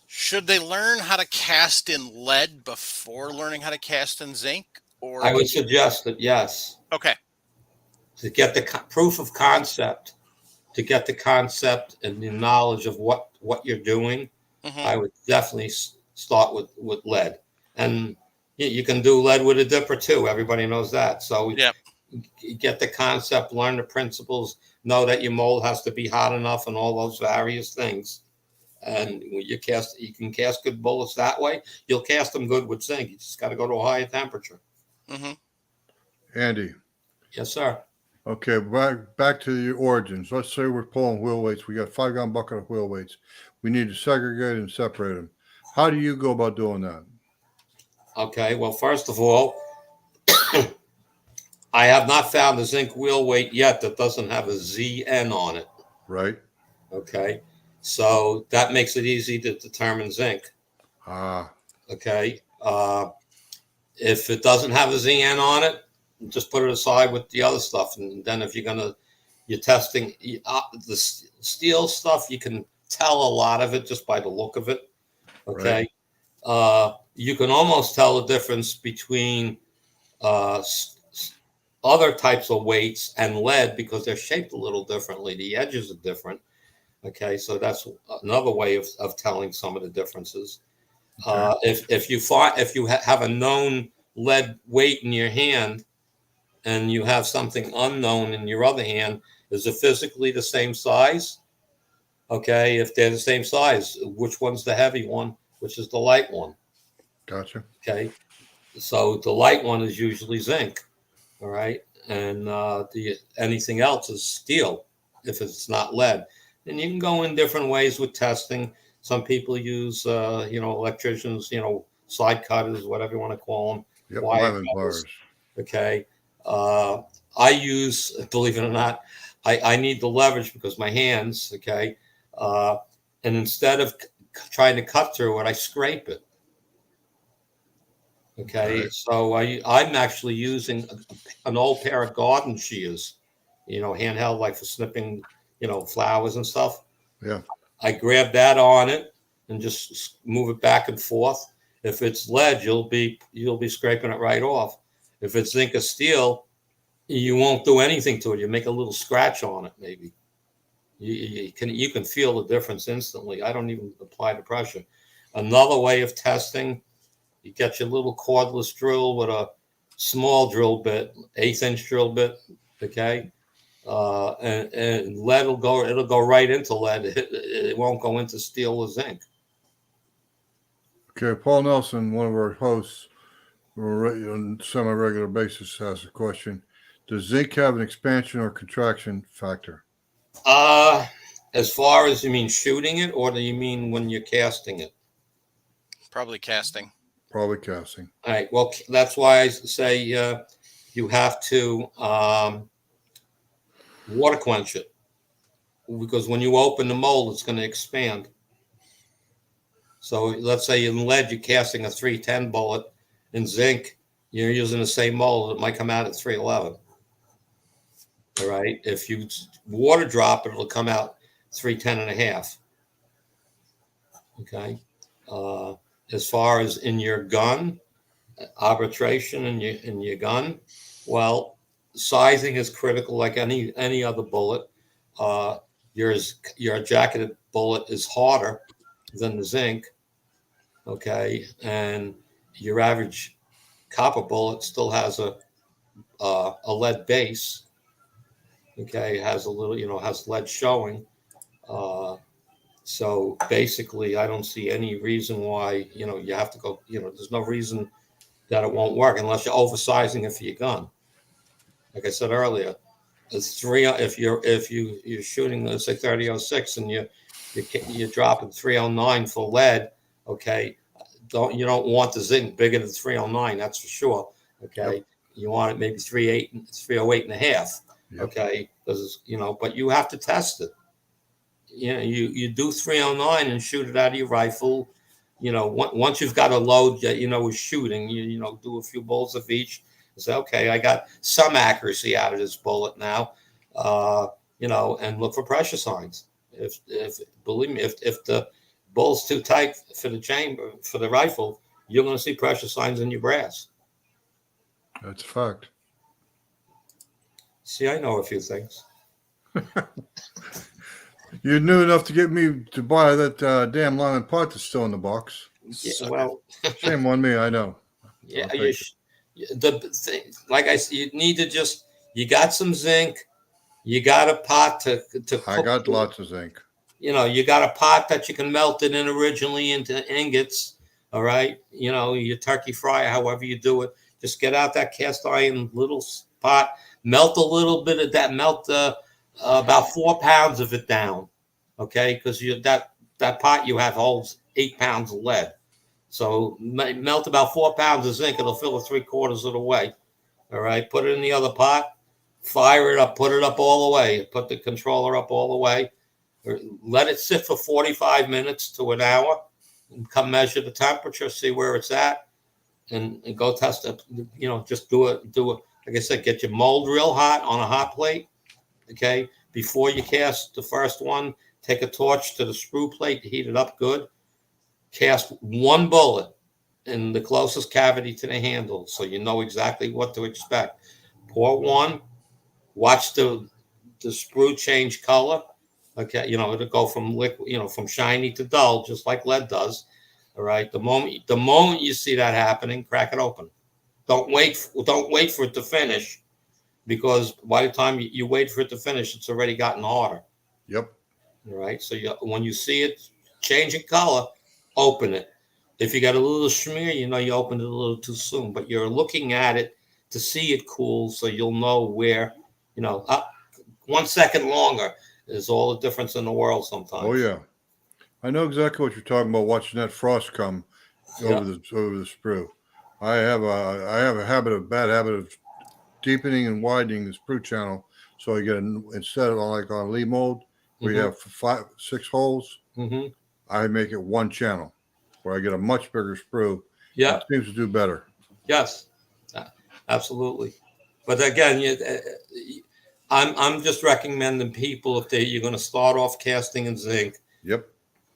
Should they learn how to cast in lead before learning how to cast in zinc? Or I would suggest that, yes, okay. to get the proof of concept, to get the concept and the knowledge of what you're doing, Mhm. I would definitely start with lead. And you can do lead with a dipper too. Everybody knows that. So Yep. get the concept, learn the principles, know that your mold has to be hot enough and all those various things. And when you can cast good bullets that way. You'll cast them good with zinc. You just got to go to a higher temperature. Mhm. Andy. Yes, sir. Okay, back to the origins. Let's say we're pulling wheel weights. We got 5-gallon bucket of wheel weights. We need to segregate and separate them. How do you go about doing that? Okay. Well, first of all, I have not found a zinc wheel weight yet that doesn't have a ZN on it. Right. Okay. So that makes it easy to determine zinc. Ah. Okay. If it doesn't have a ZN on it, just put it aside with the other stuff. And then if you're testing the steel stuff, you can tell a lot of it just by the look of it. Okay. Right. You can almost tell the difference between other types of weights and lead because they're shaped a little differently. The edges are different. Okay, so that's another way of telling some of the differences. Okay. If you have a known lead weight in your hand and you have something unknown in your other hand, is it physically the same size? Okay, if they're the same size, which one's the heavy one? Which is the light one? Gotcha. Okay, so the light one is usually zinc. All right, and anything else is steel if it's not lead. And you can go in different ways with testing. Some people use, electricians, slide cutters, whatever you want to call them. Yep, wire Lyman cutters. bars. Okay. I use, believe it or not, I need the leverage because my hands. Okay. And instead of trying to cut through it, I scrape it. Okay, right. So I'm actually using an old pair of garden shears, handheld like for snipping, flowers and stuff. Yeah. I grab that on it and just move it back and forth. If it's lead, you'll be scraping it right off. If it's zinc or steel, you won't do anything to it. You make a little scratch on it, maybe. You can feel the difference instantly. I don't even apply the pressure. Another way of testing. You get your little cordless drill with a small drill bit, 1/8-inch drill bit, okay? And lead it'll go right into lead. It won't go into steel or zinc. Okay, Paul Nelson, one of our hosts on a semi-regular basis, has a question. Does zinc have an expansion or contraction factor? As far as you mean shooting it, or do you mean when you're casting it? Probably casting. Probably casting. All right. Well, that's why I say you have to water quench it, because when you open the mold, it's going to expand. So let's say in lead, you're casting a 310 bullet. In zinc, you're using the same mold. It might come out at 311. All right. If you water drop it, it'll come out 310.5. Okay. As far as in your gun, arbitration in your gun, well, sizing is critical like any other bullet. Your jacketed bullet is harder than the zinc. Okay, and your average copper bullet still has a lead base. Okay, it has a little, has lead showing. So basically, I don't see any reason why you have to go. There's no reason that it won't work unless you're oversizing it for your gun. Like I said earlier, it's if you're shooting, let's say 30-06 and you're dropping 309 for lead. Okay, you don't want the zinc bigger than 309, that's for sure. Okay, yep. You want it maybe 308 and a half. Yep. Okay, because but you have to test it. you do 309 and shoot it out of your rifle. Once you've got a load that is shooting, do a few bullets of each. Say, okay, I got some accuracy out of this bullet now, and look for pressure signs. If believe me, if the bull's too tight for the chamber for the rifle, you're going to see pressure signs in your brass. That's a fact. See, I know a few things. You knew enough to get me to buy that damn Lyman pot that's still in the box. Yeah, well, shame on me. I know. Yeah, the thing, like I said, you need to you got some zinc, you got a pot to I got lots of zinc. You got a pot that you can melt it in originally into ingots. All right, your turkey fryer, however you do it, just get out that cast iron little pot, melt a little bit of that, melt about 4 pounds of it down, okay? Because that pot you have holds 8 pounds of lead. So melt about 4 pounds of zinc. It'll fill it 3/4 of the way. All right. Put it in the other pot. Fire it up. Put it up all the way. Put the controller up all the way. Let it sit for 45 minutes to an hour. And come measure the temperature. See where it's at, and go test it. Just do it. Like I said, get your mold real hot on a hot plate. Okay. Before you cast the first one, take a torch to the sprue plate to heat it up good. Cast one bullet in the closest cavity to the handle, so you know exactly what to expect. Pour one, watch the sprue change color. Okay, it'll go from liquid, from shiny to dull, just like lead does. All right. The moment you see that happening, crack it open. Don't wait for it to finish, because by the time you wait for it to finish, it's already gotten harder. Yep. All right. So when you see it changing color, open it. If you got a little smear, you opened it a little too soon, but you're looking at it to see it cool, so you'll know where, 1 second longer is all the difference in the world sometimes. Oh yeah, I know exactly what you're talking about. Watching that frost come over the sprue. I have a bad habit of deepening and widening the sprue channel, so I get instead of like on Lee mold, where you have 5, 6 holes. Mm-hmm. I make it one channel, where I get a much bigger sprue. Yeah, it seems to do better. Yes, absolutely. But again, I'm just recommending people, if you're going to start off casting in zinc. Yep.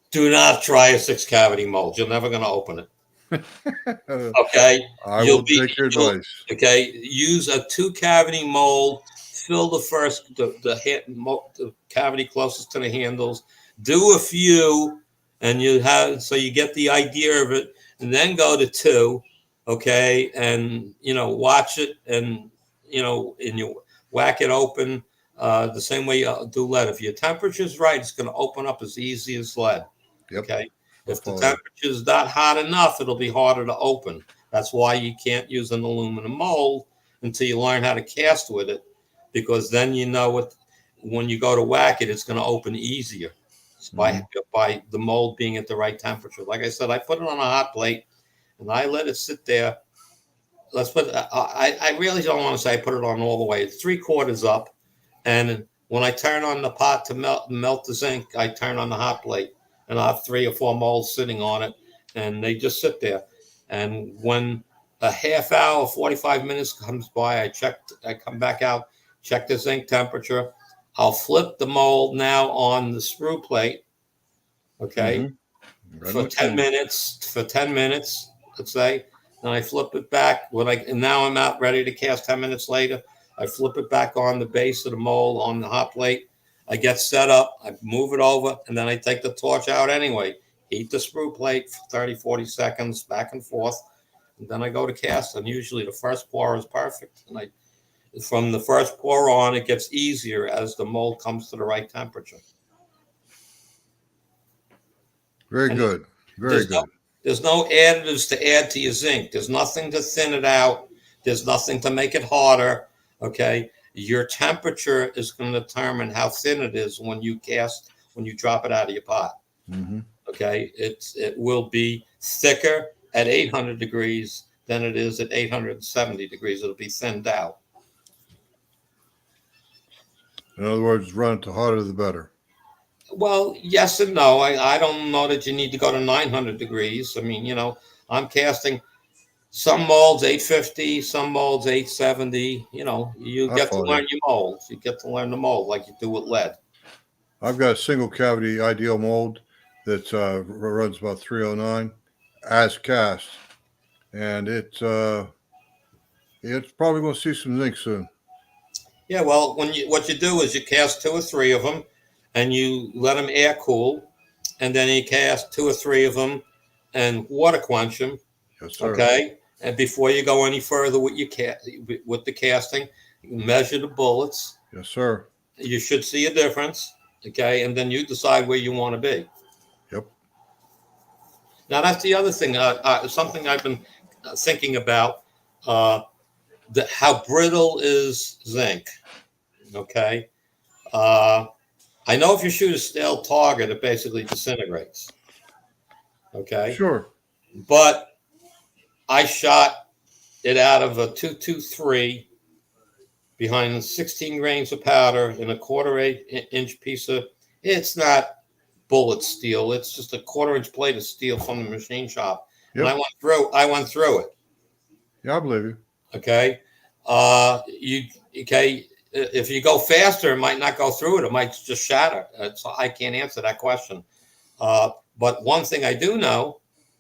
Do not try a 6-cavity mold. You're never going to open it. Okay. I will take your advice. Okay. Use a 2-cavity mold. Fill the cavity closest to the handles. Do a few, and you get the idea of it, and then go to 2. Okay, and watch it, and and you whack it open the same way you do lead. If your temperature is right, it's going to open up as easy as lead. Yep. Okay. If the temperature is not hot enough, it'll be harder to open. That's why you can't use an aluminum mold until you learn how to cast with it, because then when you go to whack it, it's going to open easier by the mold being at the right temperature. Like I said, I put it on a hot plate and I let it sit there. I really don't want to say I put it on all the way. It's 3/4 up. And when I turn on the pot to melt the zinc, I turn on the hot plate, and I have 3 or 4 molds sitting on it, and they just sit there. And when a half hour, 45 minutes comes by, I come back out, check the zinc temperature. I'll flip the mold now on the sprue plate. Okay. For 10 minutes, let's say. Then I flip it back. And now I'm out ready to cast 10 minutes later. I flip it back on the base of the mold on the hot plate. I get set up. I move it over, and then I take the torch out anyway. Heat the sprue plate for 30, 40 seconds, back and forth. And then I go to cast. And usually the first pour is perfect. And from the first pour on, it gets easier as the mold comes to the right temperature. Very good. Very good. There's no additives to add to your zinc. There's nothing to thin it out. There's nothing to make it harder. Okay. Your temperature is going to determine how thin it is when you drop it out of your pot. Mm-hmm. Okay. It will be thicker at 800 degrees than it is at 870 degrees. It'll be thinned out. In other words, run it the hotter the better. Well, yes and no. I don't know that you need to go to 900 degrees. I mean, I'm casting some molds 850, some molds 870. You I get to follow learn you. your molds. You get to learn the mold like you do with lead. I've got a single cavity ideal mold that runs about 309 as cast, and it's probably going to see some zinc soon. Yeah, well, what you do is you cast two or three of them, and you let them air cool, and then you cast two or three of them, and water quench them. Yes, sir. Okay, and before you go any further with with the casting, you measure the bullets. Yes, sir. You should see a difference. Okay, and then you decide where you want to be. Yep. Now that's the other thing. Something I've been thinking about. How brittle is zinc? Okay. I know if you shoot a stale target, it basically disintegrates. Okay. Sure. But I shot it out of a 223 behind 16 grains of powder in a quarter-inch piece of. It's not bullet steel. It's just a quarter-inch plate of steel from the machine shop. Yep. And I went through it. Yeah, I believe you. Okay. If you go faster, it might not go through it. It might just shatter. So I can't answer that question. But one thing I do know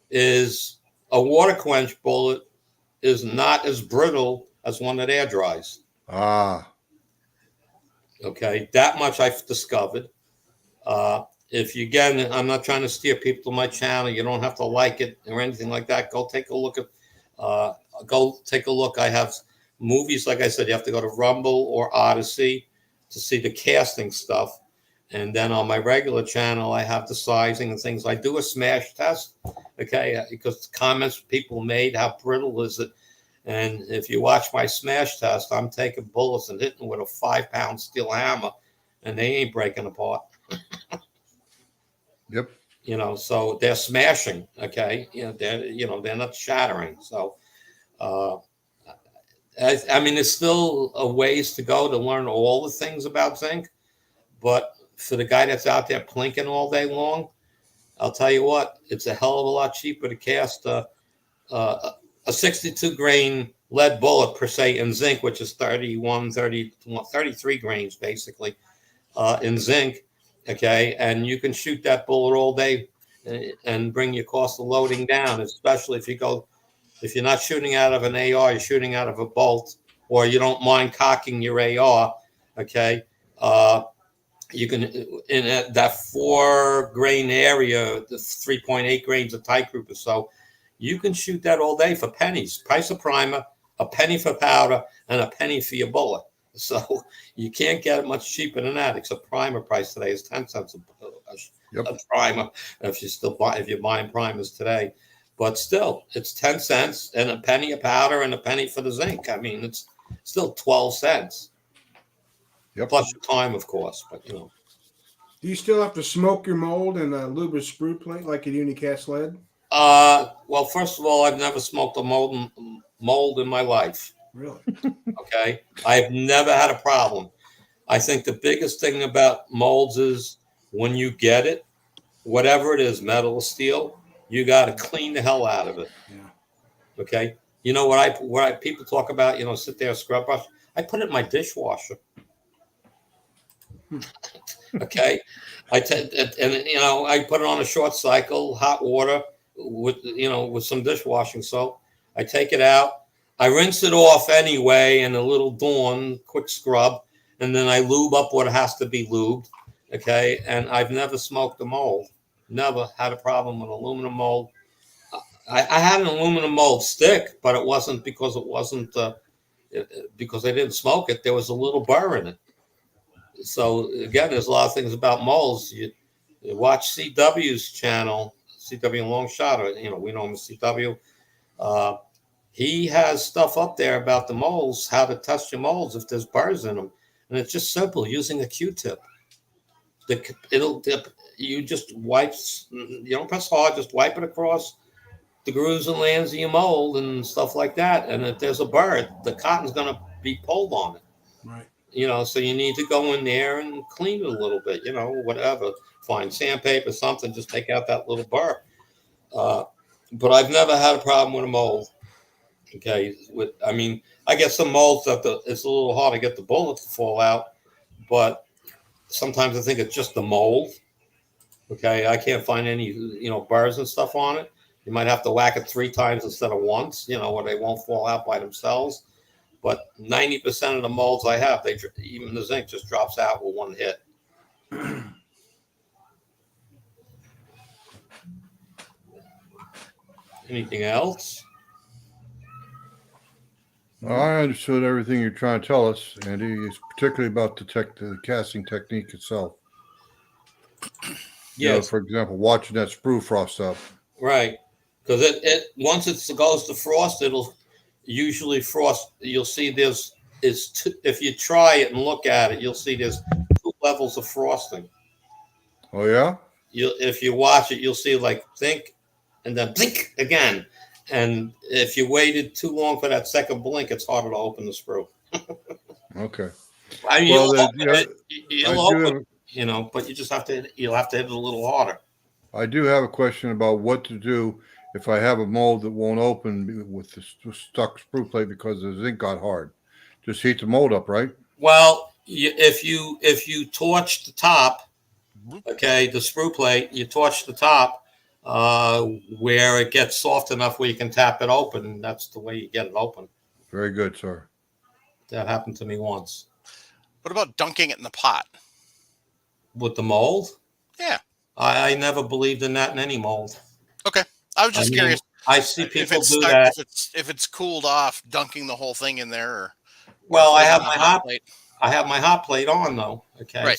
is a water quench bullet is not as brittle as one that air dries. Ah. Okay, that much I've discovered. I'm not trying to steer people to my channel. You don't have to like it or anything like that. Go take a look at. I have movies, like I said, you have to go to Rumble or Odyssey to see the casting stuff. And then on my regular channel, I have the sizing and things. I do a smash test, okay, because the comments people made, how brittle is it? And if you watch my smash test, I'm taking bullets and hitting with a 5-pound steel hammer, and they ain't breaking apart. Yep. So they're smashing, okay? They're not shattering. So, I mean, there's still a ways to go to learn all the things about zinc, but for the guy that's out there plinking all day long, I'll tell you what, it's a hell of a lot cheaper to cast a 62 grain lead bullet per se in zinc, which is 33 grains basically in zinc. Okay. And you can shoot that bullet all day and bring your cost of loading down, especially if you're not shooting out of an AR, you're shooting out of a bolt, or you don't mind cocking your AR. Okay. You can, in that 4 grain area, the 3.8 grains of tight group or so, you can shoot that all day for pennies. Price of primer, a penny for powder, and a penny for your bullet. So you can't get it much cheaper than that. Except primer price today is 10 cents a primer. If you're buying primers today, but still, it's 10 cents and a penny of powder and a penny for the zinc. I mean, it's still 12 cents. Yep. Plus your time, of course, but Do you still have to smoke your mold in a lube or sprue plate like you do when you cast lead? Well, first of all, I've never smoked a mold in my life. Really? Okay. I've never had a problem. I think the biggest thing about molds is when you get it, whatever it is, metal or steel, you got to clean the hell out of it. Yeah. Okay. People talk about, sit there, scrub brush. I put it in my dishwasher. Okay. I put it on a short cycle, hot water with some dishwashing soap. I take it out. I rinse it off anyway in a little Dawn quick scrub, and then I lube up what has to be lubed. Okay. And I've never smoked a mold. Never had a problem with aluminum mold. I had an aluminum mold stick, but it wasn't because because I didn't smoke it. There was a little burr in it. So again, there's a lot of things about molds. You watch CW's channel, CW Long Shot, or we know him as CW. He has stuff up there about the molds, how to test your molds if there's burrs in them, and it's just simple using a Q-tip. You just wipe. You don't press hard, just wipe it across the grooves and lands of your mold and stuff like that. And if there's a burr, the cotton's going to be pulled on it. Right. So you need to go in there and clean it a little bit, whatever. Find sandpaper, something, just take out that little burr. But I've never had a problem with a mold. Okay, I get some molds that it's a little hard to get the bullets to fall out, but sometimes I think it's just the mold. Okay, I can't find any, burrs and stuff on it. You might have to whack it 3 times instead of once, where they won't fall out by themselves. But 90% of the molds I have, even the zinc just drops out with one hit. Anything else? I understood everything you're trying to tell us, Andy. It's particularly about the casting technique itself. Yes. For example, watching that sprue frost up. Right. Because it once it goes to frost, it'll usually frost. You'll see if you try it and look at it, you'll see there's 2 levels of frosting. Oh yeah. If you watch it, you'll see like think, and then blink again. And if you waited too long for that second blink, it's harder to open the sprue. Okay. I mean, Well, you'll open it, but you'll have to hit it a little harder. I do have a question about what to do if I have a mold that won't open with the stuck sprue plate because the zinc got hard. Just heat the mold up, right? Well, if you torch the top, okay, the sprue plate, you torch the top where it gets soft enough where you can tap it open. That's the way you get it open. Very good, sir. That happened to me once. What about dunking it in the pot? With the mold? Yeah. I never believed in that in any mold. Okay. I was just curious. I see people do that. If it's cooled off, dunking the whole thing in there. Well, I have my hot plate on though. Okay. Right.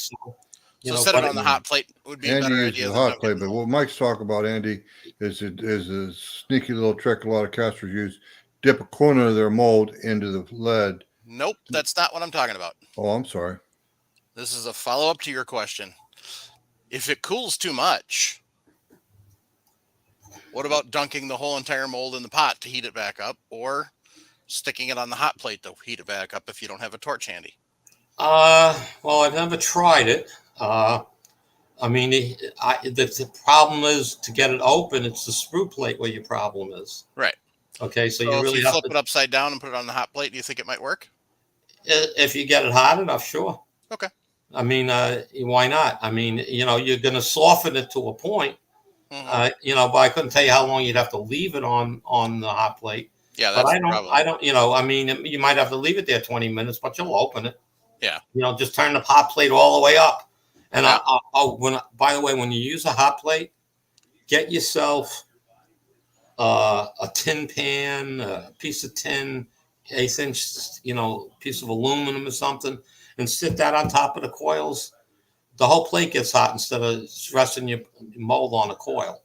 So set it on the hot plate would be a better idea than the hot plate. But what Mike's talking about, Andy, is a sneaky little trick a lot of casters use. Dip a corner of their mold into the lead. Nope, that's not what I'm talking about. Oh, I'm sorry. This is a follow-up to your question. If it cools too much, what about dunking the whole entire mold in the pot to heat it back up, or sticking it on the hot plate to heat it back up if you don't have a torch handy? Well, I've never tried it. The problem is to get it open. It's the sprue plate where your problem is. Right. Okay, so you if really you have flip to it upside down and put it on the hot plate. Do you think it might work? If you get it hot enough, sure. Okay. Why not? You're going to soften it to a point. Mm-hmm. But I couldn't tell you how long you'd have to leave it on the hot plate. Yeah, that's the problem. I don't. You might have to leave it there 20 minutes, but you'll open it. Yeah. Just turn the hot plate all the way up. And by the way, when you use a hot plate, get yourself a tin pan, a piece of tin, 1/8 inch, piece of aluminum or something, and sit that on top of the coils. The whole plate gets hot instead of resting your mold on a coil.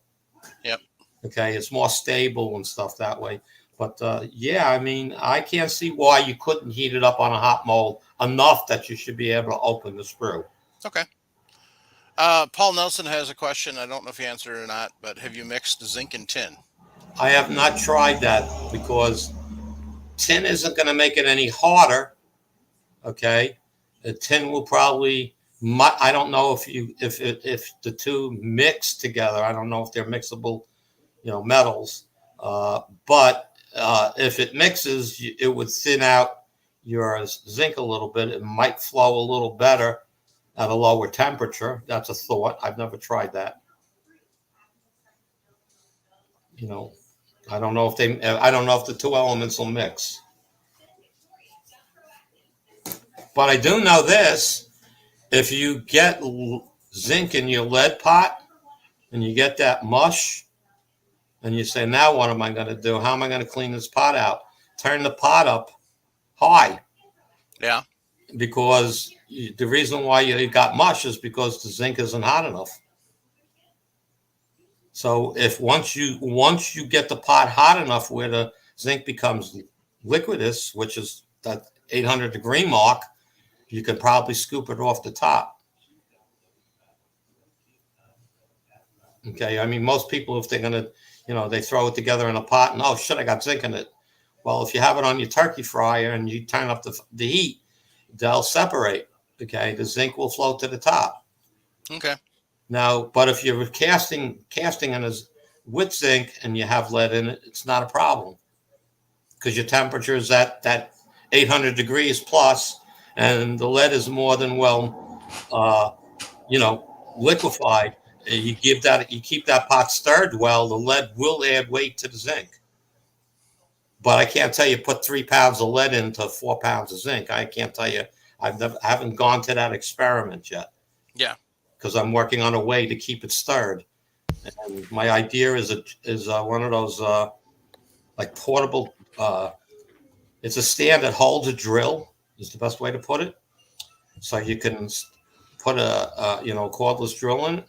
Yep. Okay, it's more stable and stuff that way. But I can't see why you couldn't heat it up on a hot mold enough that you should be able to open the sprue. Okay. Paul Nelson has a question. I don't know if you answered it or not, but have you mixed zinc and tin? I have not tried that because tin isn't going to make it any harder. Okay, the tin will probably. I don't know if the two mix together. I don't know if they're mixable, metals. But if it mixes, it would thin out your zinc a little bit. It might flow a little better at a lower temperature. That's a thought. I've never tried that. I don't know if the two elements will mix. But I do know this. If you get zinc in your lead pot and you get that mush and you say, now what am I going to do? How am I going to clean this pot out? Turn the pot up high. Yeah. Because the reason why you got mush is because the zinc isn't hot enough. So if once you get the pot hot enough where the zinc becomes liquidous, which is that 800 degree mark, you could probably scoop it off the top. Okay, most people, if they're gonna, they throw it together in a pot and I got zinc in it. Well, if you have it on your turkey fryer and you turn up the heat, they'll separate. Okay, the zinc will float to the top. Okay. Now, but if you're casting in with zinc and you have lead in it, it's not a problem because your temperature is at that 800 degrees plus, and the lead is more than well, liquefied. You keep that pot stirred well, the lead will add weight to the zinc. But I can't tell you put 3 pounds of lead into 4 pounds of zinc. I can't tell you. I haven't gone to that experiment yet. Yeah. Because I'm working on a way to keep it stirred. And my idea is one of those like portable. It's a stand that holds a drill. Is the best way to put it. So you can put a cordless drill in it,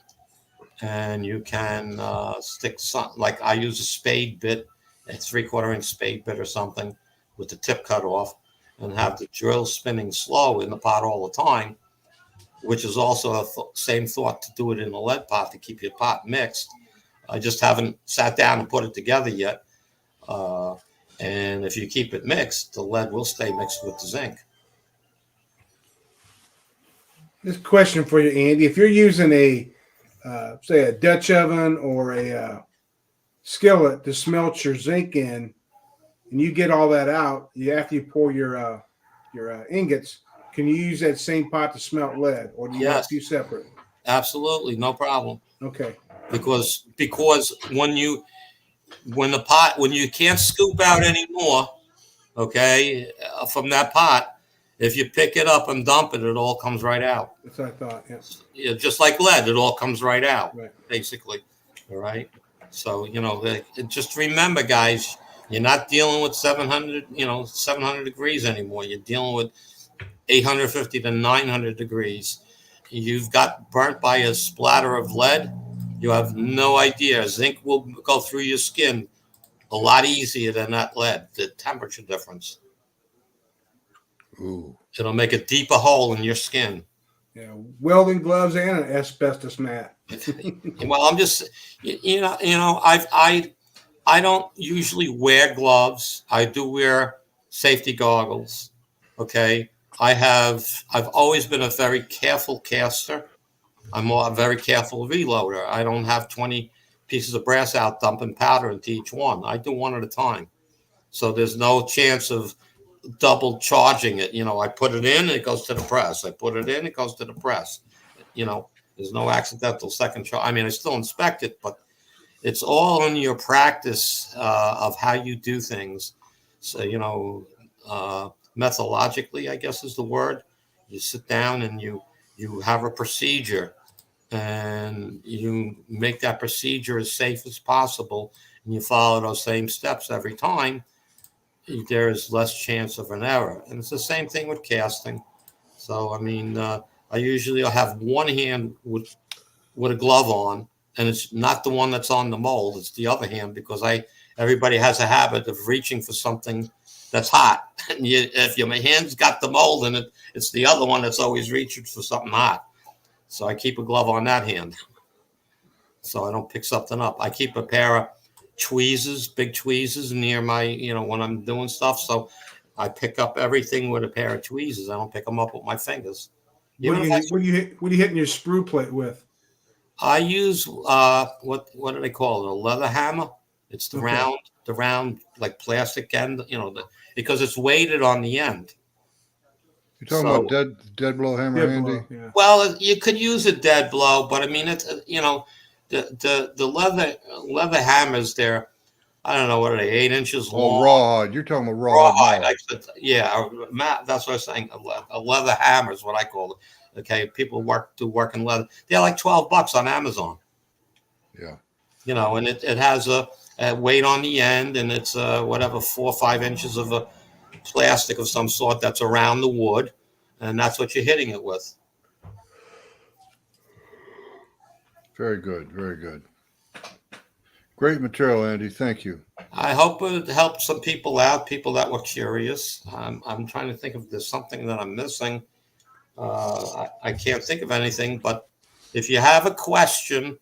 and you can stick some. Like I use a spade bit, a 3/4 inch spade bit or something, with the tip cut off, and have the drill spinning slow in the pot all the time. Which is also a same thought to do it in a lead pot to keep your pot mixed. I just haven't sat down and put it together yet. And if you keep it mixed, the lead will stay mixed with the zinc. This question for you, Andy: if you're using say a Dutch oven or a skillet to smelt your zinc in, and you get all that out, after you pour your ingots, can you use that same pot to smelt lead, or do you have two separate? Absolutely, no problem. Okay. Because when you can't scoop out anymore, okay, from that pot, if you pick it up and dump it, it all comes right out. That's what I thought. Yeah. Yeah, just like lead, it all comes right out, right. Basically. All right. So just remember, guys, you're not dealing with 700 degrees anymore. You're dealing with 850 to 900 degrees. You've got burnt by a splatter of lead. You have no idea. Zinc will go through your skin a lot easier than that lead. The temperature difference. Ooh. It'll make a deeper hole in your skin. Yeah, welding gloves and an asbestos mat. Well, I'm just, I don't usually wear gloves. I do wear safety goggles. Okay. I've always been a very careful caster. I'm a very careful reloader. I don't have 20 pieces of brass out dumping powder into each one. I do one at a time. So there's no chance of double charging it. I put it in, it goes to the press. I put it in, it goes to the press. There's no accidental second charge. I mean, I still inspect it, but it's all in your practice of how you do things. So, methodologically, I guess is the word. You sit down and you have a procedure, and you make that procedure as safe as possible, and you follow those same steps every time. There is less chance of an error, and it's the same thing with casting. So, I mean, I usually have one hand with a glove on, and it's not the one that's on the mold; it's the other hand, because everybody has a habit of reaching for something that's hot. And if your hand's got the mold in it, it's the other one that's always reaching for something hot. So I keep a glove on that hand, so I don't pick something up. I keep a pair of tweezers, big tweezers, near my, when I'm doing stuff. So I pick up everything with a pair of tweezers. I don't pick them up with my fingers. What are you hitting your sprue plate with? I use what do they call it? A leather hammer. It's the round like plastic end, because it's weighted on the end. You're talking about dead blow hammer, Andy? Yeah. Well, you could use a dead blow, but I mean, it's the leather hammers. They're, I don't know, what are they, 8 inches long? Oh, rawhide. You're talking about rawhide. That's what I'm saying. A leather hammer is what I call it. Okay, people do work in leather. They're like $12 on Amazon. Yeah. And it has a weight on the end, and it's 4 or 5 inches of a plastic of some sort that's around the wood, and that's what you're hitting it with. Very good. Very good. Great material, Andy. Thank you. I hope it helped some people out, people that were curious. I'm trying to think if there's something that I'm missing. I can't think of anything, but if you have a question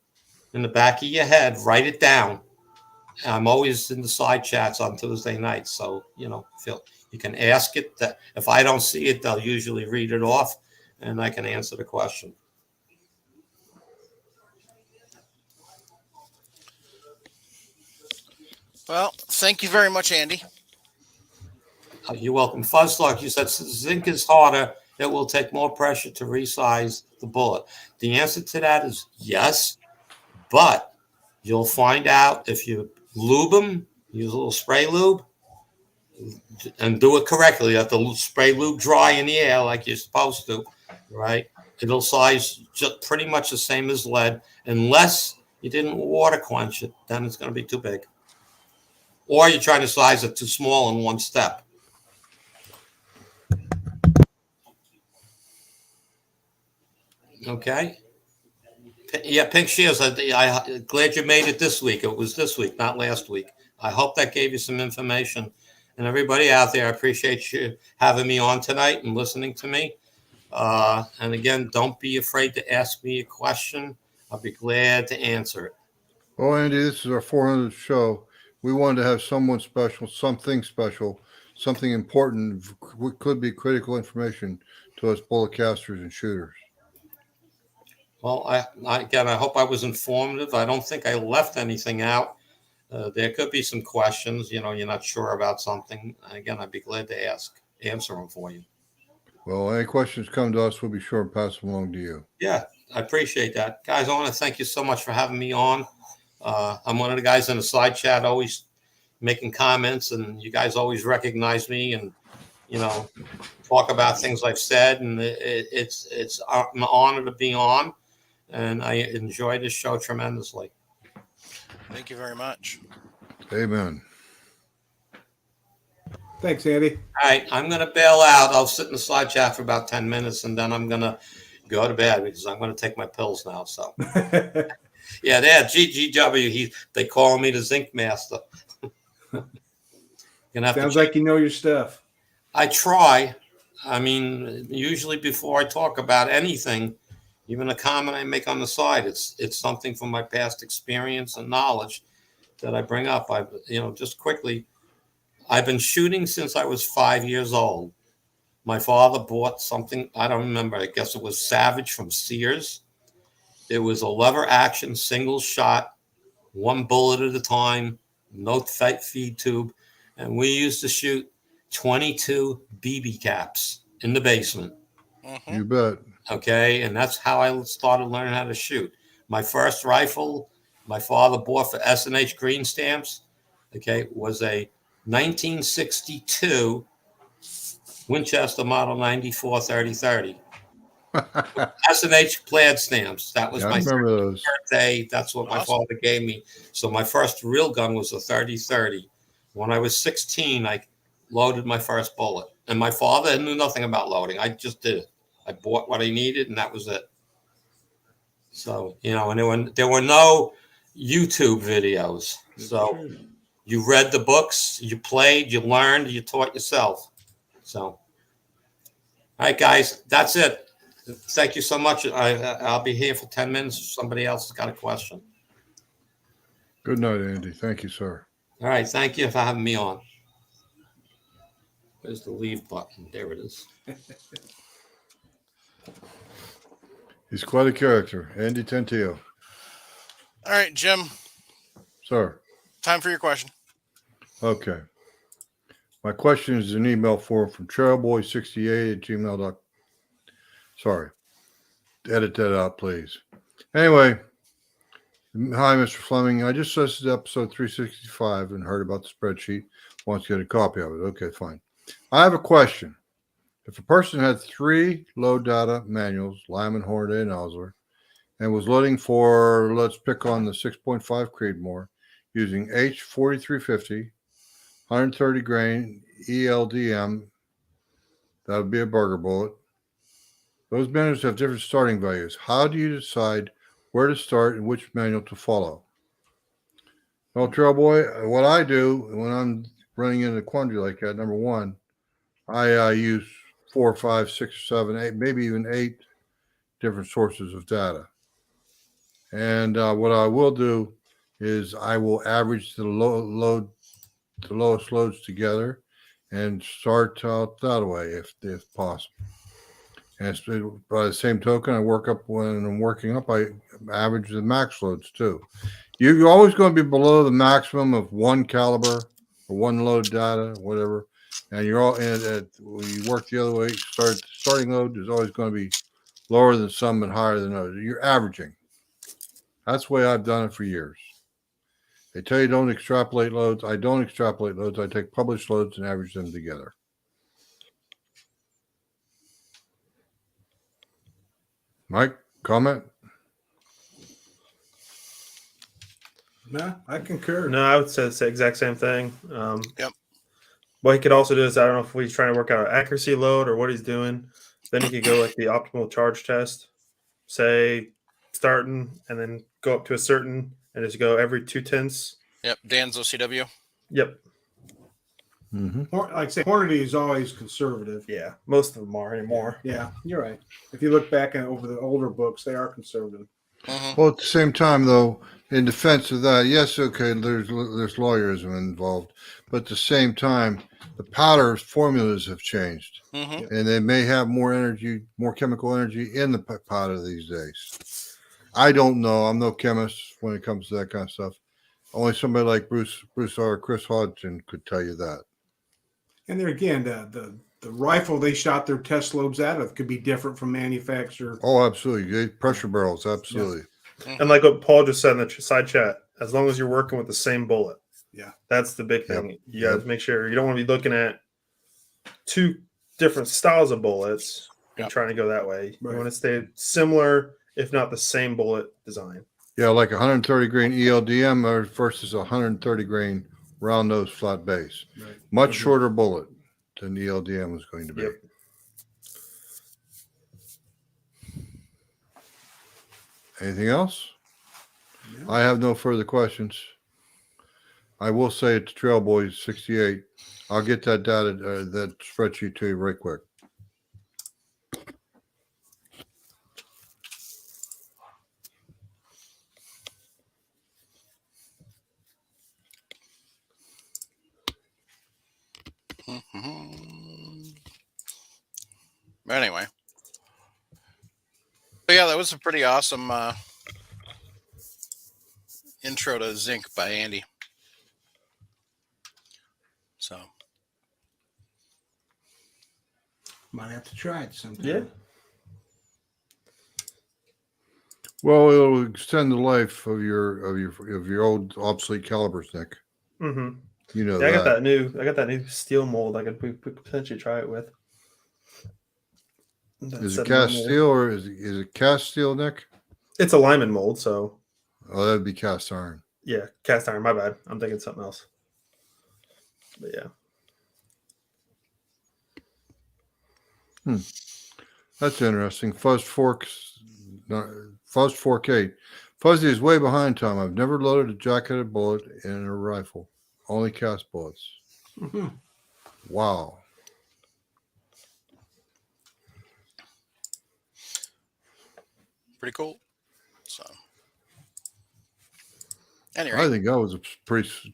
in the back of your head, write it down. I'm always in the side chats on Tuesday nights. So, you can ask it. That if I don't see it, they'll usually read it off and I can answer the question. Well, thank you very much, Andy. You're welcome. Fuzztalk, you said zinc is harder. It will take more pressure to resize the bullet. The answer to that is yes, but you'll find out if you lube them, use a little spray lube, and do it correctly. You have to spray lube dry in the air like you're supposed to, right? It'll size just pretty much the same as lead, unless you didn't water quench it. Then it's going to be too big, or you're trying to size it too small in one step. Okay. Yeah, Pink Shears, I'm glad you made it this week. It was this week, not last week. I hope that gave you some information. And everybody out there, I appreciate you having me on tonight and listening to me. And again, don't be afraid to ask me a question. I'll be glad to answer it. Well, Andy, this is our 400th show. We wanted to have someone special, something important, could be critical information to us bullet casters and shooters. Well, I hope I was informative. I don't think I left anything out. There could be some questions, you're not sure about something. Again, I'd be glad to answer them for you. Well, any questions come to us, we'll be sure to pass them along to you. Yeah, I appreciate that. Guys, I want to thank you so much for having me on. I'm one of the guys in the side chat always making comments, and you guys always recognize me and, talk about things I've said. And it's an honor to be on, and I enjoy this show tremendously. Thank you very much. Amen. Thanks, Andy. All right, I'm going to bail out. I'll sit in the side chat for about 10 minutes, and then I'm going to go to bed because I'm going to take my pills now. So, yeah, GGW. They call me the Zinc Master. Sounds like you know your stuff. I try. I mean, usually before I talk about anything, even a comment I make on the side, it's something from my past experience and knowledge that I bring up. Just quickly, I've been shooting since I was 5 years old. My father bought something, I don't remember, I guess it was Savage from Sears. It was a lever action, single shot, one bullet at a time, no feed tube. And we used to shoot 22 BB caps in the basement. Mm-hmm. You bet. Okay, and that's how I started learning how to shoot. My first rifle, my father bought for S&H Green Stamps, was a 1962 Winchester Model 94 30-30. S&H plaid stamps. That was my birthday. That's what my father gave me. So my first real gun was a 30-30. When I was 16, I loaded my first bullet. And my father knew nothing about loading. I just did it. I bought what I needed, and that was it. So, and there were no YouTube videos. So you read the books, you played, you learned, you taught yourself. So, all right, guys, that's it. Thank you so much. I'll be here for 10 minutes if somebody else has got a question. Good night, Andy. Thank you, sir. All right, thank you for having me on. Where's the leave button? There it is. He's quite a character. Andy Tentillo. All right, Jim. Sir. Time for your question. Okay. My question is an email form from trailboy68@gmail.com. Sorry. Edit that out, please. Anyway. Hi, Mr. Fleming. I just listened to episode 365 and heard about the spreadsheet. Wants to get a copy of it. Okay, fine. I have a question. If a person had 3 load data manuals, Lyman, Hornaday, and Osler, and was loading for, let's pick on the 6.5 Creedmoor, using H4350, 130 grain ELDM, that would be a burger bullet. Those manuals have different starting values. How do you decide where to start and which manual to follow? Well, Trailboy, what I do when I'm running into a quandary like that, number one, I use 4, 5, 6, 7, 8, maybe even 8 different sources of data. And what I will do is I will average the lowest loads together and start out that way if possible. And by the same token, I work up when I'm working up, I average the max loads too. You're always going to be below the maximum of one caliber or one load data, whatever. And you're all and when you work the other way, starting load is always going to be lower than some and higher than others. You're averaging. That's the way I've done it for years. They tell you don't extrapolate loads. I don't extrapolate loads. I take published loads and average them together. Mike, comment? No, I concur. No, I would say the exact same thing. Yep. What he could also do is, I don't know if he's trying to work out an accuracy load or what he's doing. Then he could go like the optimal charge test, say starting and then go up to a certain and just go every 2/10. Yep. Dan's OCW. Yep. Mm-hmm. Like I say, quantity is always conservative. Yeah. Most of them are anymore. Yeah, you're right. If you look back over the older books, they are conservative. Mhm. Well, at the same time, though, in defense of that, yes, okay, there's lawyerism involved, but at the same time, the powder formulas have changed, Mhm. and they may have more energy, more chemical energy in the powder these days. I don't know. I'm no chemist when it comes to that kind of stuff. Only somebody like Bruce or Chris Hodgson could tell you that. And there again, the rifle they shot their test loads out of could be different from manufacturer. Oh, absolutely. Pressure barrels, absolutely. And like what Paul just said in the side chat, as long as you're working with the same bullet. Yeah. That's the big thing. Yep. You got to make sure you don't want to be looking at two different styles of bullets and Yep. trying to go that way. Right. You want to stay similar, if not the same bullet design. Yeah, like 130 grain ELDM versus 130 grain round nose flat base. Right. Much shorter bullet than the ELDM was going to be. Yep. Anything else? No. I have no further questions. I will say it's Trailboys 68. I'll get that data, that spreadsheet to you right quick. Mhm. But anyway, but yeah, that was a pretty awesome intro to Zinc by Andy. So Might have to try it sometime. Yeah. Well, it'll extend the life of your old obsolete calibers, Nick. Mm-hmm. You know Yeah, I that. got that new steel mold I could potentially try it with. Is it cast steel or is it cast steel, Nick? It's a Lyman mold, so Oh, that'd be cast iron. yeah, cast iron. My bad. I'm thinking something else. But yeah. That's interesting. Fuzz 4K. Fuzzy is way behind Tom. I've never loaded a jacketed bullet in a rifle. Only cast bullets. Mm-hmm. Wow. pretty cool. So anyway, I think that was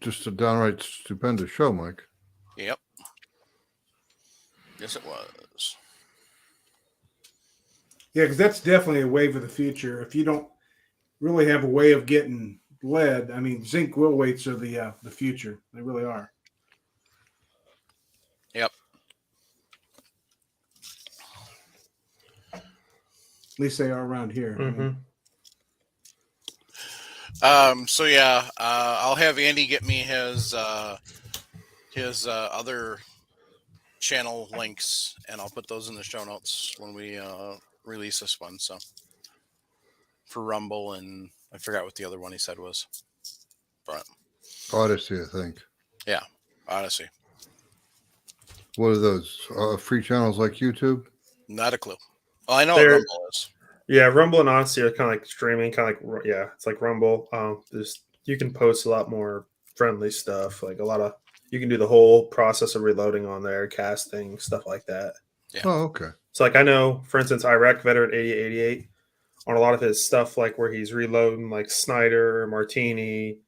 just a downright stupendous show, Mike. yep. Yes, it was. Yeah, because that's definitely a wave of the future. If you don't really have a way of getting lead, I mean, zinc will weights are the future. They really are. Yep. At least they are around here. Mm-hmm. So yeah, I'll have Andy get me his other channel links, and I'll put those in the show notes when we release this one. So for Rumble, and I forgot what the other one he said was, but Odyssey, I think. yeah, Odyssey. What are those? Free channels like YouTube? Not a clue. Well, I know They're- what Rumble is. Yeah, Rumble and Odyssey are kind of like streaming, kind of like, yeah, it's like Rumble. There's you can post a lot more friendly stuff, like a lot of you can do the whole process of reloading on there, casting stuff like that. Yeah. Oh, okay. So like I know, for instance, Iraq veteran 8888 on a lot of his stuff, like where he's reloading like Snyder, Martini,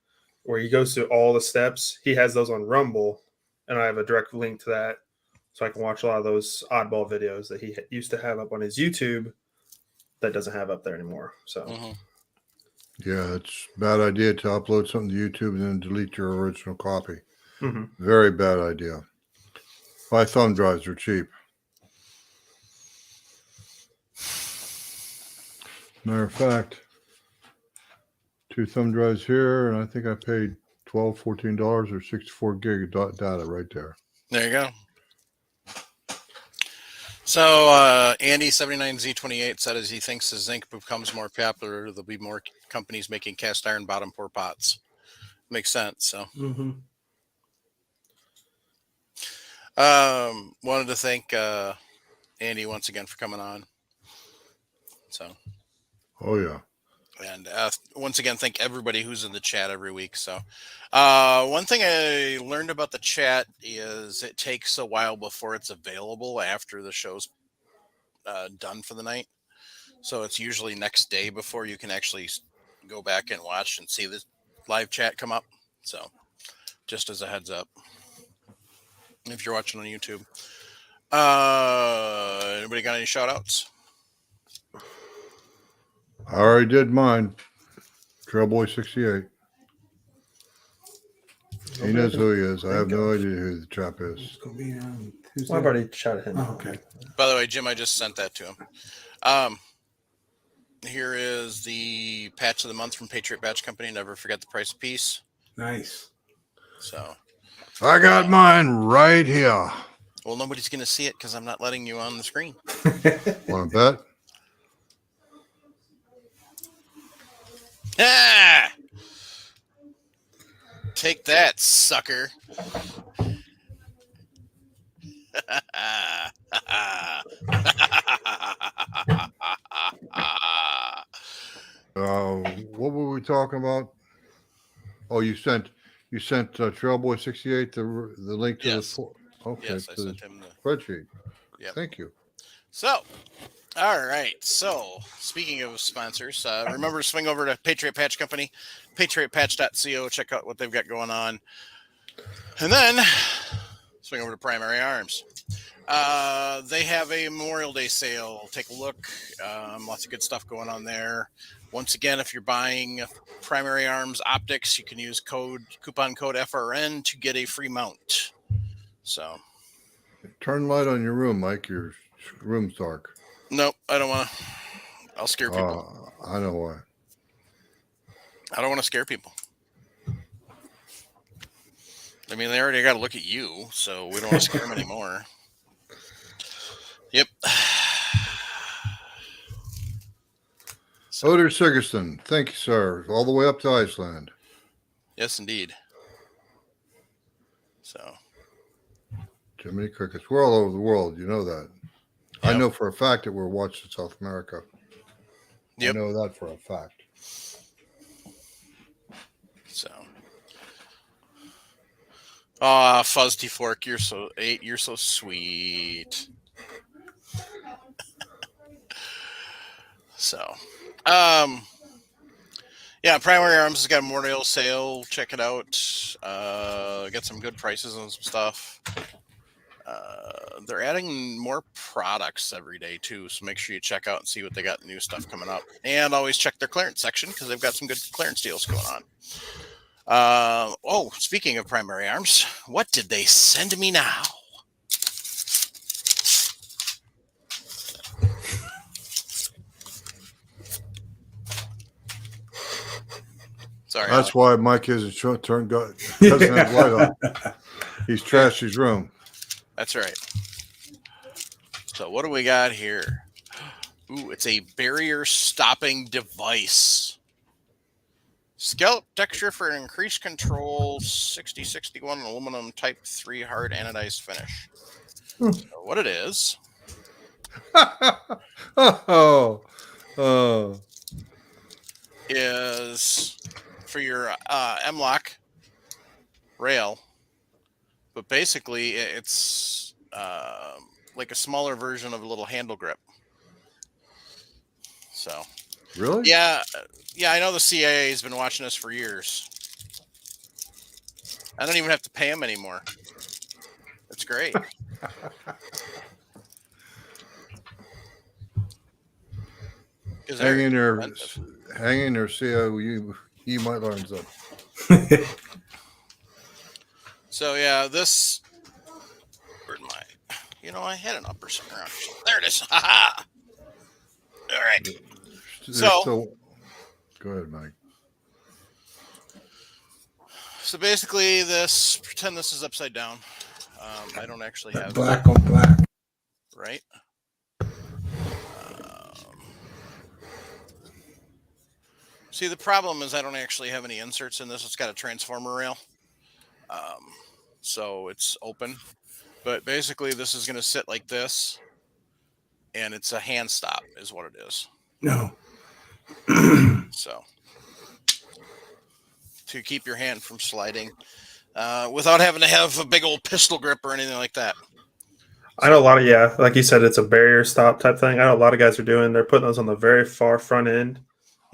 where he goes through all the steps. He has those on Rumble, and I have a direct link to that, so I can watch a lot of those oddball videos that he used to have up on his YouTube that doesn't have up there anymore. So, Yeah, it's a bad idea to upload something to YouTube and then delete your original copy. mhm. Very bad idea. My thumb drives are cheap. Matter of fact, 2 thumb drives here, and I think I paid $12, $14 or 64 gig of data right there. There you go. So Andy79Z28 said as he thinks as zinc becomes more popular, there'll be more companies making cast iron bottom pour pots. Makes sense. So wanted to thank Andy once again for coming on. So Oh, yeah. and once again, thank everybody who's in the chat every week. So one thing I learned about the chat is it takes a while before it's available after the show's done for the night. So it's usually next day before you can actually go back and watch and see the live chat come up. So just as a heads up, if you're watching on YouTube. Anybody got any shout outs? I already did mine. Trailboy68. He knows who he is. I have no idea who the chap is. It's going to be on Tuesday. Well, I've already shouted him. Oh, okay. By the way, Jim, I just sent that to him. Here is the patch of the month from Patriot Batch Company. Never forget the price of peace. Nice. So I got mine right here. well, nobody's going to see it because I'm not letting you on the screen. Want to bet? Ah! Take that, sucker. What were we talking about? Oh, you sent Trailboy68 the link to Yes. the okay Yes, I to the sent him the. spreadsheet. Yep. Thank you. So, all right. So, speaking of sponsors, remember to swing over to Patriot Patch Company, patriotpatch.co. Check out what they've got going on. And then swing over to Primary Arms. They have a Memorial Day sale. Take a look. Lots of good stuff going on there. Once again, if you're buying Primary Arms optics, you can use coupon code FRN to get a free mount. So, Turn light on your room, Mike. Your room's dark. nope, I don't want to. I'll scare people. I know why. I don't want to scare people. I mean, they already got to look at you, so we don't want to scare them anymore. Yep. Oder Sigerson, thank you, sir. All the way up to Iceland. Yes, indeed. So, Jiminy Crickets. We're all over the world. You know that. Yep. I know for a fact that we're watching South America. Yep. I know that for a fact. so. Fuzzy Fork, you're so sweet. So, yeah, Primary Arms has got a Memorial sale. Check it out. Get some good prices on some stuff. They're adding more products every day too, so make sure you check out and see what they got new stuff coming up. And always check their clearance section because they've got some good clearance deals going on. Speaking of Primary Arms, what did they send me now? Sorry, That's why Mike isn't doesn't have light on. He's trashed his room. That's right. So what do we got here? Ooh, it's a barrier stopping device. Scallop texture for an increased control, 6061 aluminum type 3 hard anodized finish. So what it is is for your M-Lock rail, but basically it's like a smaller version of a little handle grip. So Really? yeah, I know the CIA has been watching us for years. I don't even have to pay them anymore. That's great. Hang in there, see how you might learn something. So yeah, this. Where'd my? I had an upper center around here. There it is. Ha ha. All right. So go ahead, Mike. So basically, pretend this is upside down. I don't actually have black on black. Right. See, the problem is I don't actually have any inserts in this. It's got a transformer rail. So it's open. But basically, this is going to sit like this. And it's a hand stop is what it is. No. So to keep your hand from sliding without having to have a big old pistol grip or anything like that. I know a lot of, like you said, it's a barrier stop type thing. I know a lot of guys are doing, they're putting those on the very far front end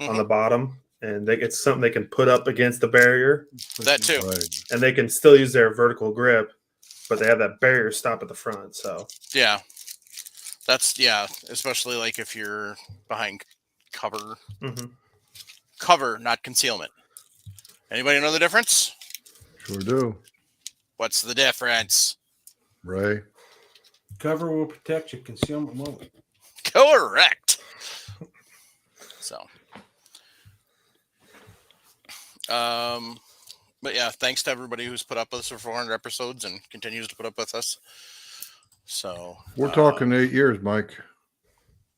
on the bottom, and it's something they can put up against the barrier. That too. Right. And they can still use their vertical grip, but they have that barrier stop at the front. So yeah, especially like if you're behind cover. Cover, not concealment. Anybody know the difference? Sure do. What's the difference? Ray. Cover will protect you, concealment won't. Correct. So, but yeah, thanks to everybody who's put up with us for 400 episodes and continues to put up with us. So we're talking 8 years, Mike.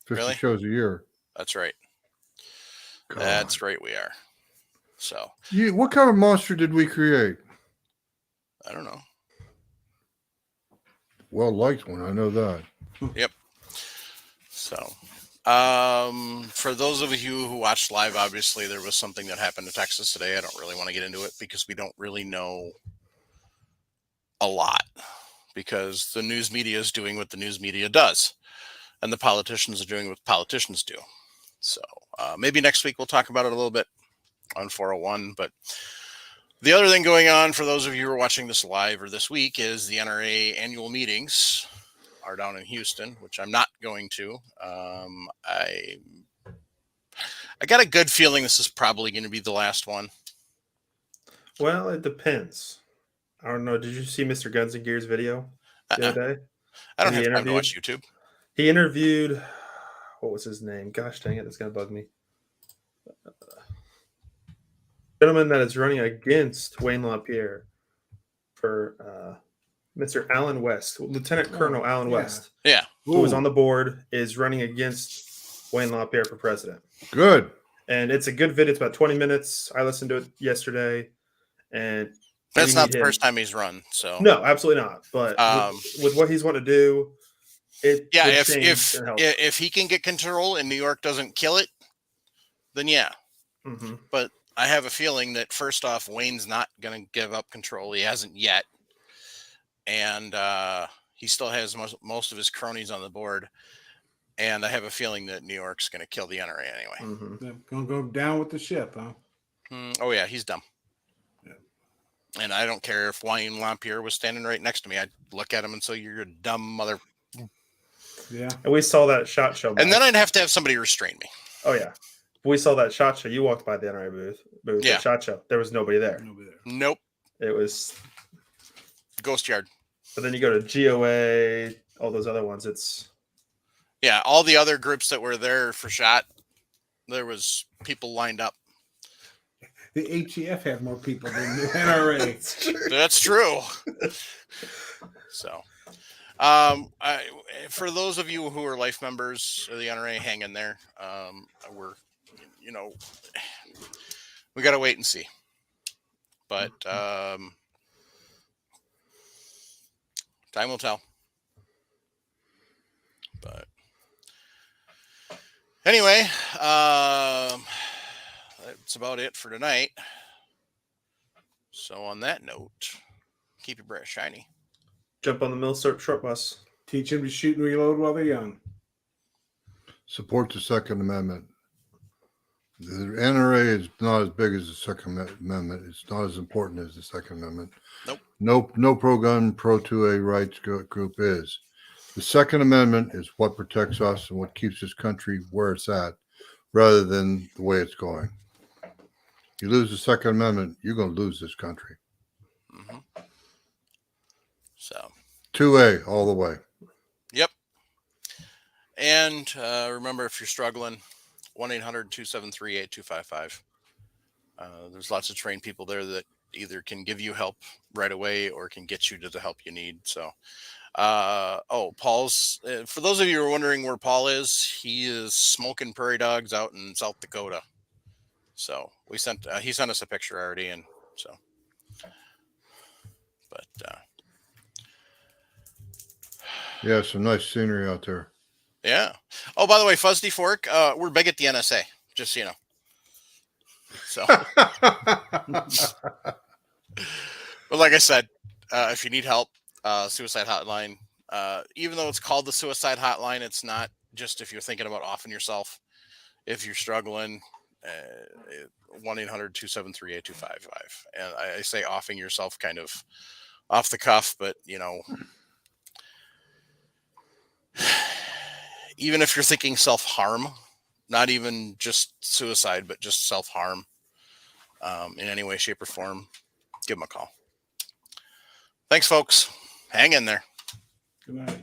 50 really? shows a year. That's right. God. That's right. We are. So, what kind of monster did we create? I don't know. Well liked one, I know that. Yep. So, for those of you who watched live, obviously there was something that happened in Texas today. I don't really want to get into it because we don't really know a lot, because the news media is doing what the news media does, and the politicians are doing what politicians do. So maybe next week we'll talk about it a little bit on 401. But the other thing going on for those of you who are watching this live or this week is the NRA annual meetings are down in Houston, which I'm not going to. I got a good feeling this is probably going to be the last one. Well, it depends. I don't know. Did you see Mr. Guns and Gears video the other day? I don't have time to watch YouTube. He interviewed, what was his name? Gosh dang it, that's going to bug me. Gentleman that is running against Wayne LaPierre for Mr. Allen West, Lieutenant Colonel Allen West. Yeah. Who was on the board, is running against Wayne LaPierre for president. Good. And it's a good video. It's about 20 minutes. I listened to it yesterday. And that's not the first time he's run. So no, absolutely not. But with what he's wanting to do, if he can get control and New York doesn't kill it, then yeah. Mm-hmm. But I have a feeling that first off, Wayne's not going to give up control. He hasn't yet. And he still has most of his cronies on the board. And I have a feeling that New York's going to kill the NRA anyway. Mm-hmm. Going to go down with the ship, huh? Oh, yeah, he's dumb. Yeah. And I don't care if Wayne LaPierre was standing right next to me. I'd look at him and say, you're a dumb mother. Yeah. And we saw that SHOT Show. And then I'd have to have somebody restrain me. Oh, yeah. We saw that SHOT Show. You walked by the NRA booth. Yeah. SHOT Show. There was nobody there. Nope. It was Ghost Yard. But then you go to GOA, all those other ones. Yeah, all the other groups that were there for SHOT, there was people lined up. The HEF had more people than the NRA. That's true. So, for those of you who are life members of the NRA, hang in there. We got to wait and see. But time will tell. But anyway, that's about it for tonight. So on that note, keep your breath shiny. Jump on the mill short bus. Teach them to shoot and reload while they're young. Support the Second Amendment. The NRA is not as big as the Second Amendment. It's not as important as the Second Amendment. Nope. No pro-gun, pro-2A rights group is. The Second Amendment is what protects us and what keeps this country where it's at, rather than the way it's going. You lose the Second Amendment, you're going to lose this country. Mm-hmm. So 2A all the way. Yep. And remember, if you're struggling, 1-800-273-8255. There's lots of trained people there that either can give you help right away or can get you to the help you need. So, Paul's, for those of you who are wondering where Paul is, he is smoking prairie dogs out in South Dakota. So he sent us a picture already. And so, but, yeah, some nice scenery out there. Yeah. Oh, by the way, Fuzzy Fork, we're big at the NSA, just so you know. So, but like I said, if you need help, suicide hotline, even though it's called the suicide hotline, it's not just if you're thinking about offing yourself. If you're struggling, 1-800-273-8255. And I say offing yourself kind of off the cuff, but you know, even if you're thinking self-harm, not even just suicide, but just self-harm, in any way, shape, or form, give them a call. Thanks, folks. Hang in there. Good night.